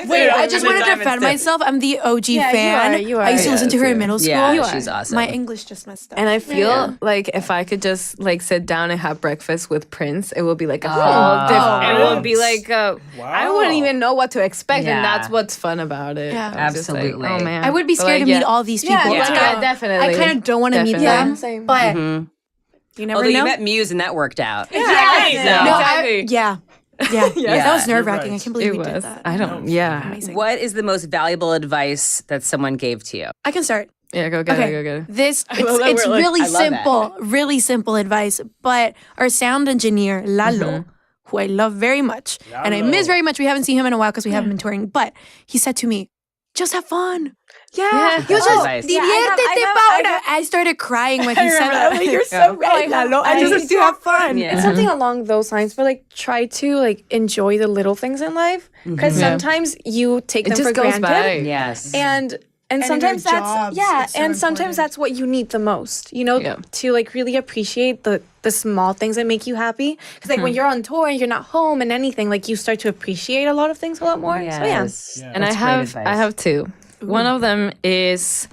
Wait, I just want to defend myself. I'm the OG fan. you are. I used to listen to her in middle school. Yeah, she's awesome. My English just messed up. And I feel like if I could just like sit down and have breakfast with Prince, it would be like a whole different. It would be like I wouldn't even know what to expect, Yeah. and that's what's fun about it. Yeah. It's just like, Absolutely. oh man, I would be But, scared like, to meet all these people. Yeah, Like, definitely. I kind of don't want to meet Definitely. them, Same. but you never Although know. you met Muse and that worked out. No, Exactly. yeah. That was nerve wracking. right. I can't believe It we did was. that. I don't. Yeah. Amazing. What is the most valuable advice that someone gave to you? I can start. Yeah. Go get Okay. it. Go get it. This love that it's we're like- really I love that. simple, really simple advice. But our sound engineer Lalo, who I love very much, and I miss Lalo. very much. We haven't seen him in a while because we haven't been touring. But he said to me, "Just have fun." Yeah. He was That's just advice. diviértete, Paula. I started crying when he said that. I'm like, "You're so right, Lalo. I just have to have fun." Yeah. It's something along those lines, but like try to like enjoy the little things in life because sometimes you take It them for just goes granted, by. Yes. and in our sometimes that's jobs, it's so and sometimes important. that's what you need the most. You know, Yeah. to like really appreciate the small things that make you happy. Because like when you're on tour and you're not home and anything, like you start to appreciate a lot of things a lot more. So yeah. Yes. Yeah. And That's great advice. I have two. One of them is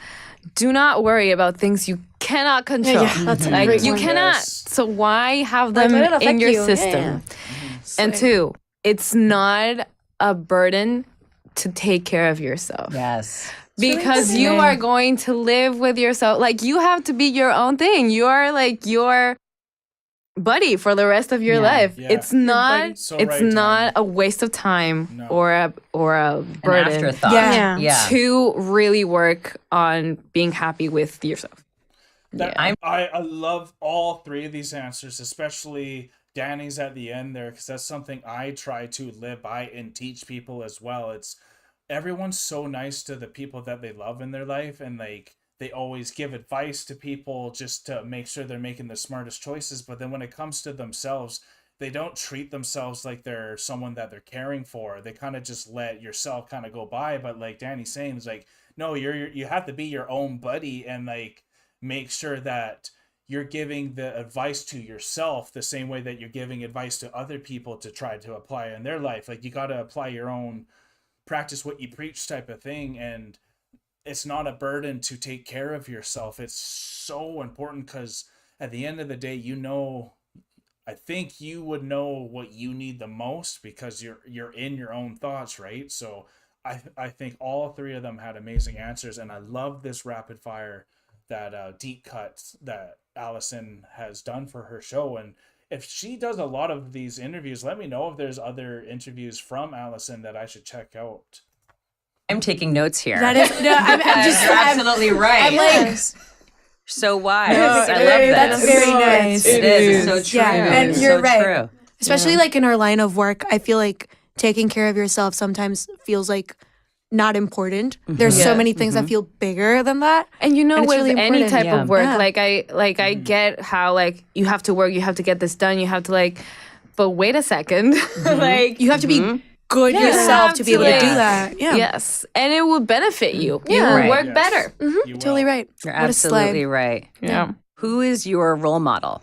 do not worry about things you cannot control. Yeah, that's a like great you one. cannot. Yes. So why have Like, them let it affect in your you. Yeah, system? yeah. And two, it's not a burden to take care of yourself. Yes. Because you are going to live with yourself. Like you have to be your own thing. You are like your buddy for the rest of your life. Yeah. It's not buddy. So it's right, not Tanya. a waste of time No. or a An burden afterthought. Yeah. Yeah. to really work on being happy with yourself. That, I'm- I love all three of these answers, especially Danny's at the end there, because that's something I try to live by and teach people as well. It's everyone's so nice to the people that they love in their life, and like they always give advice to people just to make sure they're making the smartest choices. But then when it comes to themselves, they don't treat themselves like they're someone that they're caring for. They kind of just let yourself kind of go by. But like Danny's saying, is like, no, you have to be your own buddy and like make sure that you're giving the advice to yourself the same way that you're giving advice to other people to try to apply in their life. Like you got to apply your own, practice what you preach type of thing. And it's not a burden to take care of yourself. It's so important because at the end of the day, you know, I think you would know what you need the most because you're in your own thoughts, right? So I think all three of them had amazing answers, and I love this rapid fire that deep cuts that Allison has done for her show. And if she does a lot of these interviews, let me know if there's other interviews from Allison that I should check out. I'm taking notes here. That is, no, I'm just, You're absolutely right. I'm like, So wise. No, I love that's this. very nice. It is. It's so true. Yeah, and It's you're so right. true. especially like in our line of work, I feel like taking care of yourself sometimes feels like not important. There's so many things that feel bigger than that. And you know, And it's with really any important. type Yeah. of work, Yeah. I get how like you have to work, you have to get this done, you have to like, but wait a second, like You have to be good you yourself have to be to, able to like- do that. Yeah. yes, and it will benefit you. You Yeah. will Right. work Yes. better. You Totally will. right. You're What a slay. absolutely right. Yeah. Who is your role model?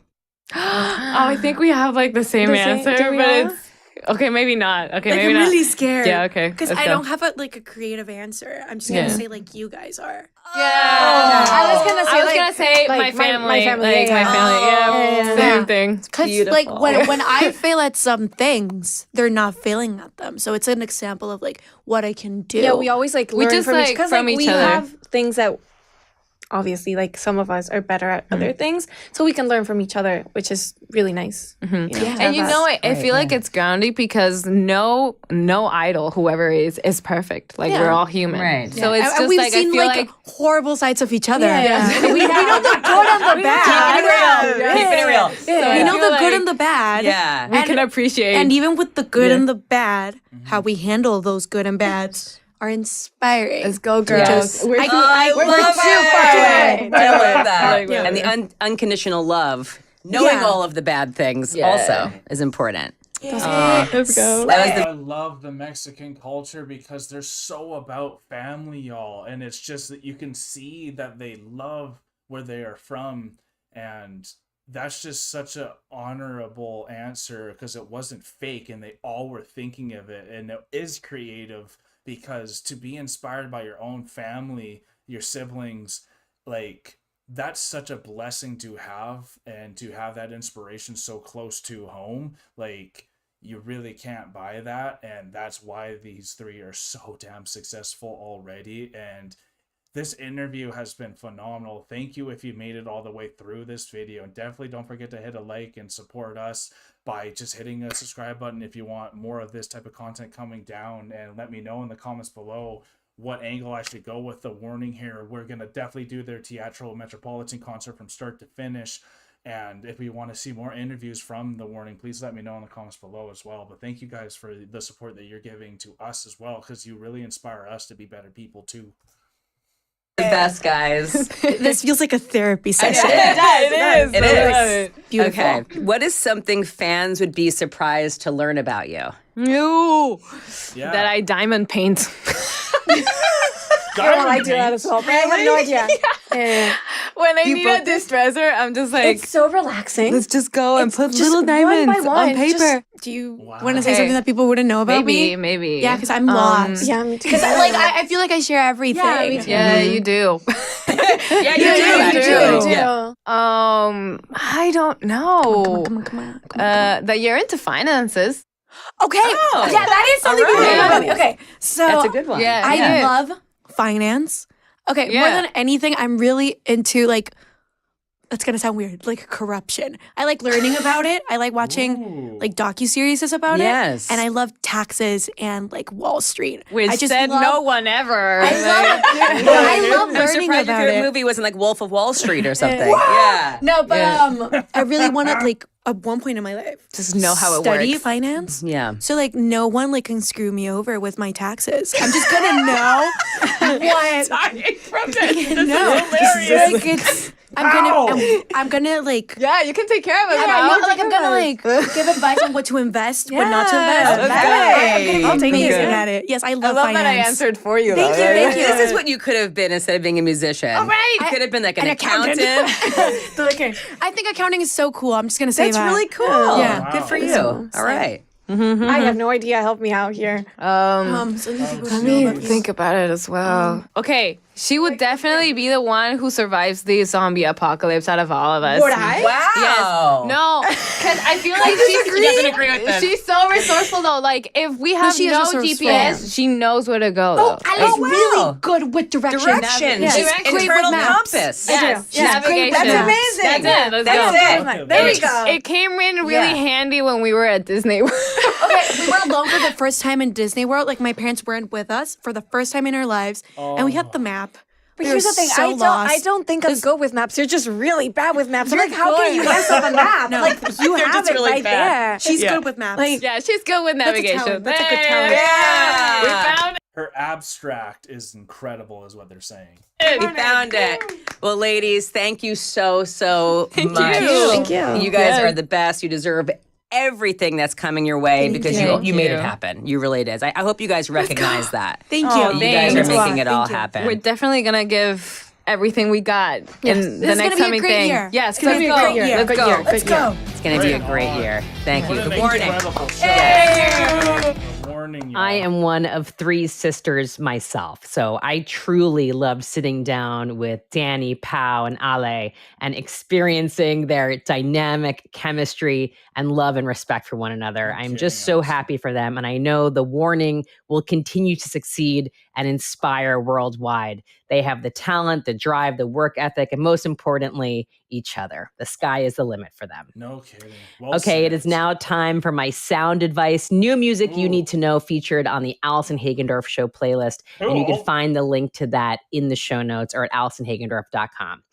Oh, I think we have like the same The same- answer, do we but all? it's okay. Maybe not. Okay, Like, maybe I'm not. really scared. Yeah, okay, Because let's I go. don't have a creative answer. I'm just Yeah. gonna say like you guys are. Yeah. I was gonna say, I was gonna say like, my family. my family, Like yeah, my yeah. family. Yeah, Yeah. same thing. Because like when I fail at some things, they're not failing at them. So it's an example of like what I can do. Yeah, we always like We learn just, from each like, because from like each we other. have things that obviously, like some of us are better at other things, so we can learn from each other, which is really nice. And I feel like it's grounding because no idol, whoever is perfect. Like we're all human, Right. So it's just we've like seen I feel like horrible sides of each other. We know the good and the bad. Keeping it real. So We I know feel the good like and the bad. Yeah. we can appreciate. And even with the good and the bad, how we handle those good and bads are inspiring. Let's go, girls. We're I we're love too it. far away. I love that. I like that. And the unconditional love, knowing Yeah. all of the bad things also is important. Let's go. I love the Mexican culture because they're so about family, y'all. And it's just that you can see that they love where they are from. And that's just such a honorable answer because it wasn't fake and they all were thinking of it. And it is creative because to be inspired by your own family, your siblings, like that's such a blessing to have, and to have that inspiration so close to home. Like, you really can't buy that, and that's why these three are so damn successful already. And this interview has been phenomenal. Thank you if you made it all the way through this video, and definitely don't forget to hit a like and support us by just hitting a subscribe button if you want more of this type of content coming down. And let me know in the comments below what angle I should go with the warning here. We're gonna definitely do their Teatro Metropolitan concert from start to finish. And if we want to see more interviews from the warning, please let me know in the comments below as well. But thank you guys for the support that you're giving to us as well, because you really inspire us to be better people too. The best, guys. This feels like a therapy session. It is. Beautiful. Okay. What is something fans would be surprised to learn about you? No, Yeah. that I diamond paint. I do that as well, but I have no idea. When I need a distressor, I'm just like, It's so relaxing. let's just go and put Just little one by diamonds one, on paper. Do you Wow. want to say Okay. something that people wouldn't know about me? Maybe. Yeah, because I'm lost. Yeah, me too. Because I feel like I share everything. Yeah, me too. Yeah, you do. Yeah, you do. Yeah. I don't know. Come on. That you're into finances. Okay. Yeah, that is something All people right. know about me. Okay, so That's a good one. Yeah. I love finance. Okay, more Yeah. than anything, I'm really into like, it's gonna sound weird, like corruption. I like learning about it. I like watching Ooh. like docuseries about Yes. it. And I love taxes and like Wall Street. Which I just said love, no one ever. I love I'm learning surprised your about favorite it. movie wasn't like Wolf of Wall Street or something. Yeah. No, but I really want to like at one point in my life Just know how it study works. finance. Yeah. So like no one like can screw me over with my taxes. I'm just gonna know what. Dying from this. No, hilarious. like it's. I'm gonna like. Yeah, you can take care of it. I'm Mom. gonna like give advice on what to invest, what not to invest. that's I'm great. gonna be amazing Good. at it. Yes, I I love love finance. that I answered for you. Thank though. you, thank you. This is what you could have been instead of being a musician. Oh, right. You could have been like an accountant. accountant. I think accounting is so cool. I'm just gonna say That's that. really cool. Yeah. Good for you. Cool. All right. I have no idea. Help me out here. Something people Let don't know me about you. think about it as well. Okay, she would definitely be the one who survives the zombie apocalypse out of all of us. Would I? Wow. No, because I feel like She doesn't agree with them. she's so resourceful though. Like if we have she is no resourceful. GPS, she knows where to go. Though. I'm wow. really good with directions. Directions. Yeah. She's Great with Internal maps. compass. Yes, She's great with navigation. maps. amazing. That's it. Let's That's go. it. There we It's- go. It came in really Yeah. handy when we were at Disney World. Okay, we were alone for the first time in Disney World. Like my parents weren't with us for the first time in our lives, and we had the map. But We here's were the thing. so I lost. don't think I'm good with maps. You're just really bad with maps. I'm You're like, how can you good. mess up a map? Like you They're have just it really right bad. there. She's Yeah. good with maps. Like, Yeah, she's good with a navigation. talent. That's a good Hey, talent. Yeah. We found Her abstract is incredible, is what they're saying. it. We found it. Well, ladies, thank you so much. Thank you. You guys Yeah. are the best. You deserve everything that's coming your way because you Thank made you. it happen. You really did. I hope you guys recognize that. Thank you. Oh, You thanks. guys are Thanks a making it all Thank you. happen. We're definitely gonna give everything we got in This the is next gonna be a coming great thing. year. Yes, It's gonna be a let's great go. year. Let's Good go. year. Let's go. It's going to be a Right great on. year. Thank you. What Good an morning. incredible show. The warning, y'all. I I am one of three sisters myself. So I truly love sitting down with Danny, Pau, and Ale and experiencing their dynamic chemistry and love and respect for one another. I'm just so happy for them. And I know the warning will continue to succeed and inspire worldwide. They have the talent, the drive, the work ethic, and most importantly, each other. The sky is the limit for them. No kidding. Well okay, said. it is now time for my sound advice. New music you need to know featured on the Allison Hagendorf Show playlist. And you can find the link to that in the show notes or at AllisonHagendorf.com.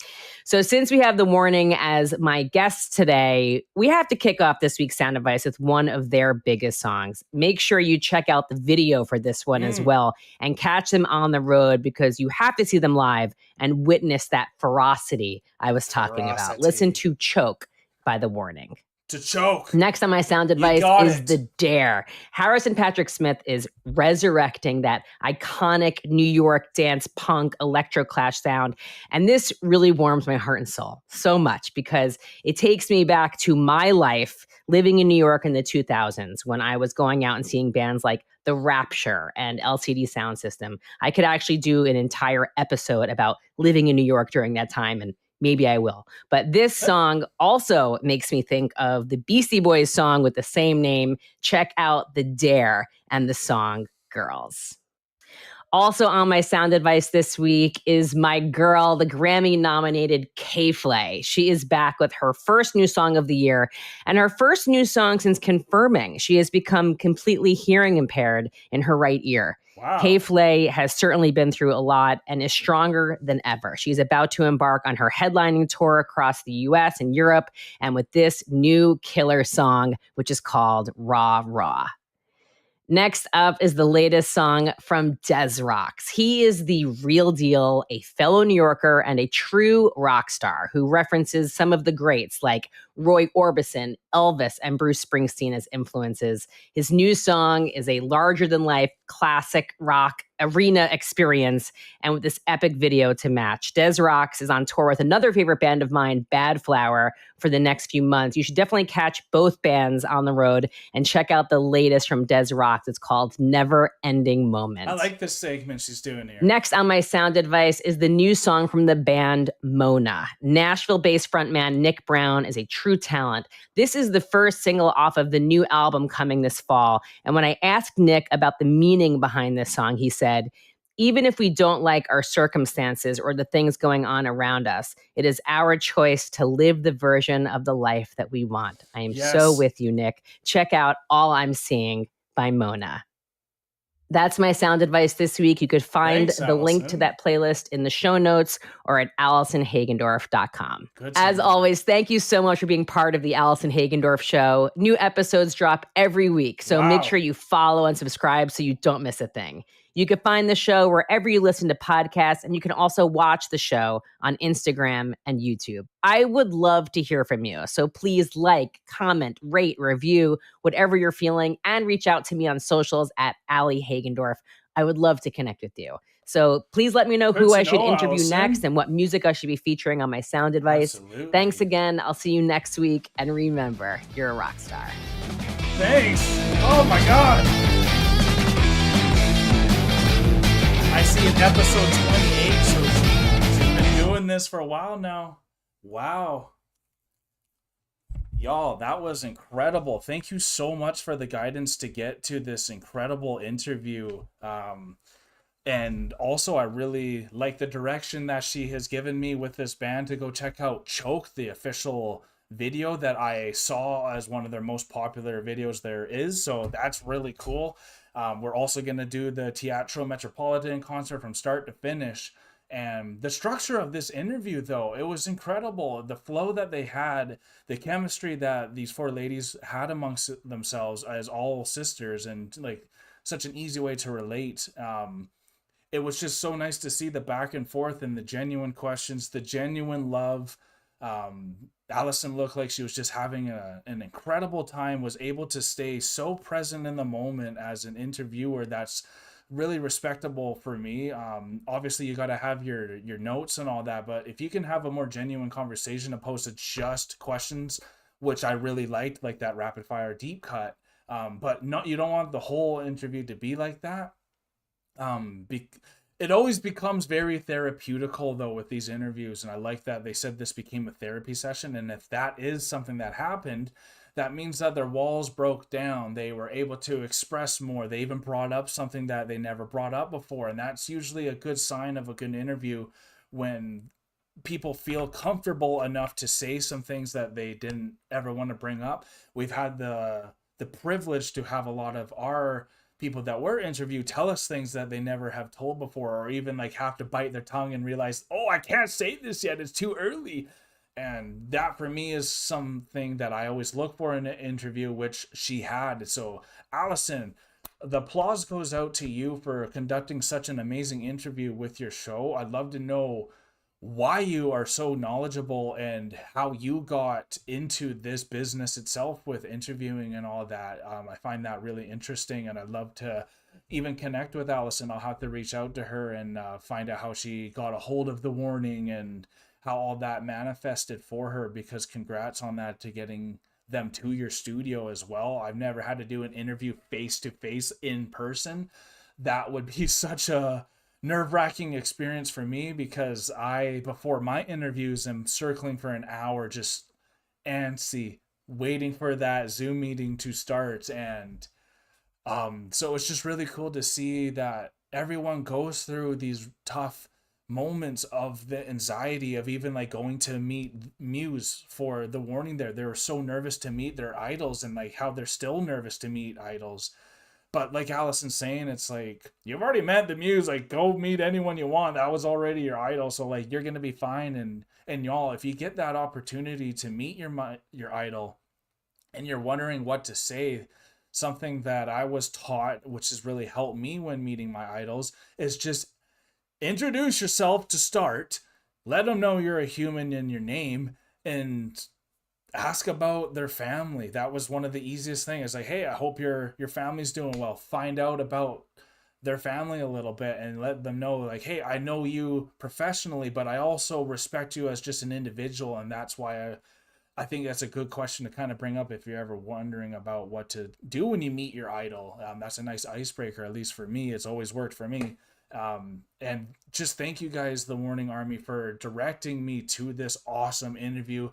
So since we have the warning as my guests today, we have to kick off this week's sound advice with one of their biggest songs. Make sure you check out the video for this one as well and catch them on the road because you have to see them live and witness that ferocity I was talking about. Listen to Choke by The Warning. To choke. Next on my sound advice is The Dare. Harrison Patrick Smith is resurrecting that iconic New York dance punk electroclash sound. And this really warms my heart and soul so much because it takes me back to my life living in New York in the 2000s when I was going out and seeing bands like The Rapture and LCD Sound System. I could actually do an entire episode about living in New York during that time, and maybe I will. But this song also makes me think of the Beastie Boys song with the same name. Check out The Dare and the song Girls. Also on my sound advice this week is my girl, the Grammy-nominated K-Flay. She is back with her first new song of the year and her first new song since confirming she has become completely hearing impaired in her right ear. Wow. K-Flay has certainly been through a lot and is stronger than ever. She's about to embark on her headlining tour across the US and Europe, and with this new killer song, which is called Raw Raw. Next up is the latest song from Des Rocks. He is the real deal, a fellow New Yorker and a true rock star who references some of the greats like Roy Orbison, Elvis, and Bruce Springsteen as influences. His new song is a larger-than-life classic rock arena experience, and with this epic video to match. Des Rocks is on tour with another favorite band of mine, Bad Flower, for the next few months. You should definitely catch both bands on the road and check out the latest from Des Rocks. It's called Never Ending Moment. I like this segment she's doing here. Next on my sound advice is the new song from the band Mona. Nashville-based frontman Nick Brown is a true talent. This is the first single off of the new album coming this fall. And when I asked Nick about the meaning behind this song, he said, even if we don't like our circumstances or the things going on around us, it is our choice to live the version of the life that we want. I am so with you, Nick. Check out All I'm Seeing by Mona. That's my sound advice this week. You could find the link to that playlist in the show notes or at AllisonHagendorf.com. As always, thank you so much for being part of the Allison Hagendorf Show. New episodes drop every week, so make sure you follow and subscribe so you don't miss a thing. You can find the show wherever you listen to podcasts, and you can also watch the show on Instagram and YouTube. I would love to hear from you, so please like, comment, rate, review, whatever you're feeling, and reach out to me on socials at Allie Hagendorf. I would love to connect with you. So please let me know who I should interview next and what music I should be featuring on my sound advice. Absolutely. Thanks again. I'll see you next week. And remember, you're a rock star. Thanks. Oh my God. I see in episode 28, so she's been doing this for a while now. Wow. Y'all, that was incredible. Thank you so much for the guidance to get to this incredible interview. And also, I really like the direction that she has given me with this band to go check out Choke, the official video that I saw as one of their most popular videos there is. So that's really cool. We're also going to do the Teatro Metropolitan concert from start to finish. And the structure of this interview, though, it was incredible. The flow that they had, the chemistry that these four ladies had amongst themselves as all sisters, and like such an easy way to relate. It was just so nice to see the back and forth and the genuine questions, the genuine love. Allison looked like she was just having an incredible time, was able to stay so present in the moment as an interviewer. That's really respectable for me. Obviously, you got to have your notes and all that, but if you can have a more genuine conversation opposed to just questions, which I really liked, like that rapid fire deep cut, but you don't want the whole interview to be like that. It always becomes very therapeutical, though, with these interviews, and I like that they said this became a therapy session, and if that is something that happened, that means that their walls broke down. They were able to express more. They even brought up something that they never brought up before. And that's usually a good sign of a good interview, when people feel comfortable enough to say some things that they didn't ever want to bring up. We've had the privilege to have a lot of our people that were interviewed tell us things that they never have told before, or even like have to bite their tongue and realize, oh, I can't say this yet, it's too early. And that for me is something that I always look for in an interview, which she had. So Allison, the applause goes out to you for conducting such an amazing interview with your show. I'd love to know why you are so knowledgeable and how you got into this business itself with interviewing and all that. I find that really interesting, and I'd love to even connect with Allison. I'll have to reach out to her and find out how she got a hold of the warning and how all that manifested for her, because congrats on that, to getting them to your studio as well. I've never had to do an interview face to face in person. That would be such a nerve-wracking experience for me, because I, before my interviews, am circling for an hour, just antsy, waiting for that Zoom meeting to start. And so it's just really cool to see that everyone goes through these tough moments of the anxiety of even like going to meet Muse for the warning there. They were so nervous to meet their idols, and like how they're still nervous to meet idols. But like Allison's saying, it's like, you've already met the Muse, like go meet anyone you want. That was already your idol. So like, you're going to be fine. And y'all, if you get that opportunity to meet your idol and you're wondering what to say, something that I was taught, which has really helped me when meeting my idols, is just introduce yourself to start, let them know you're a human in your name, and ask about their family. That was one of the easiest things. Like, hey, I hope your family's doing well. Find out about their family a little bit and let them know, like, hey, I know you professionally, but I also respect you as just an individual. And that's why I think that's a good question to kind of bring up if you're ever wondering about what to do when you meet your idol. That's a nice icebreaker, at least for me. It's always worked for me. And just thank you guys, the Warning Army, for directing me to this awesome interview.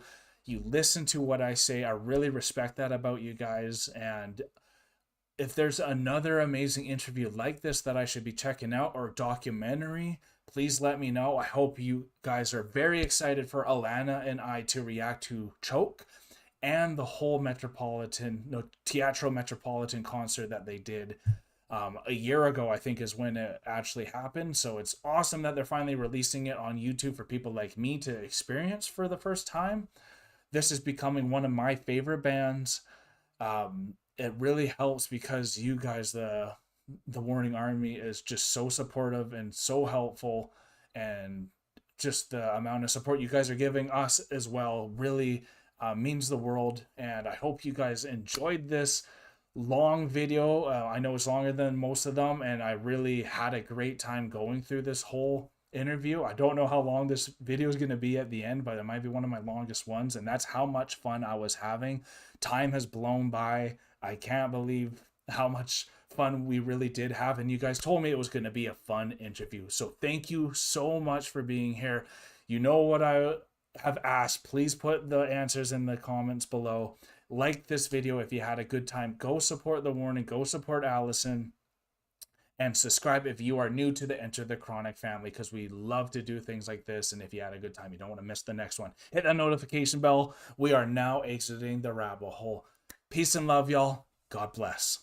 You listen to what I say. I really respect that about you guys. And if there's another amazing interview like this that I should be checking out, or documentary, please let me know. I hope you guys are very excited for Alanna and I to react to Choke and the whole Teatro Metropolitan concert that they did a year ago, I think, is when it actually happened. So it's awesome that they're finally releasing it on YouTube for people like me to experience for the first time. This is becoming one of my favorite bands. It really helps because you guys, the Warning Army, is just so supportive and so helpful, and just the amount of support you guys are giving us as well really means the world. And I hope you guys enjoyed this long video. I know it's longer than most of them, and I really had a great time going through this whole interview. I don't know how long this video is going to be at the end, but it might be one of my longest ones, and that's how much fun I was having. Time has blown by. I can't believe how much fun we really did have, and you guys told me it was going to be a fun interview. So thank you so much for being here. You know what I have asked. Please put the answers in the comments below. Like this video if you had a good time. Go support the Warning. Go support Allison. And subscribe if you are new to the Enter the Chronic family, because we love to do things like this. And if you had a good time, you don't want to miss the next one. Hit that notification bell. We are now exiting the rabbit hole. Peace and love, y'all. God bless.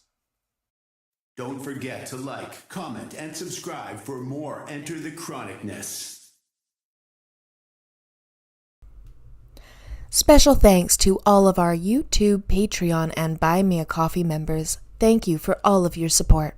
Don't forget to like, comment, and subscribe for more Enter the Chronicness. Special thanks to all of our YouTube, Patreon, and Buy Me a Coffee members. Thank you for all of your support.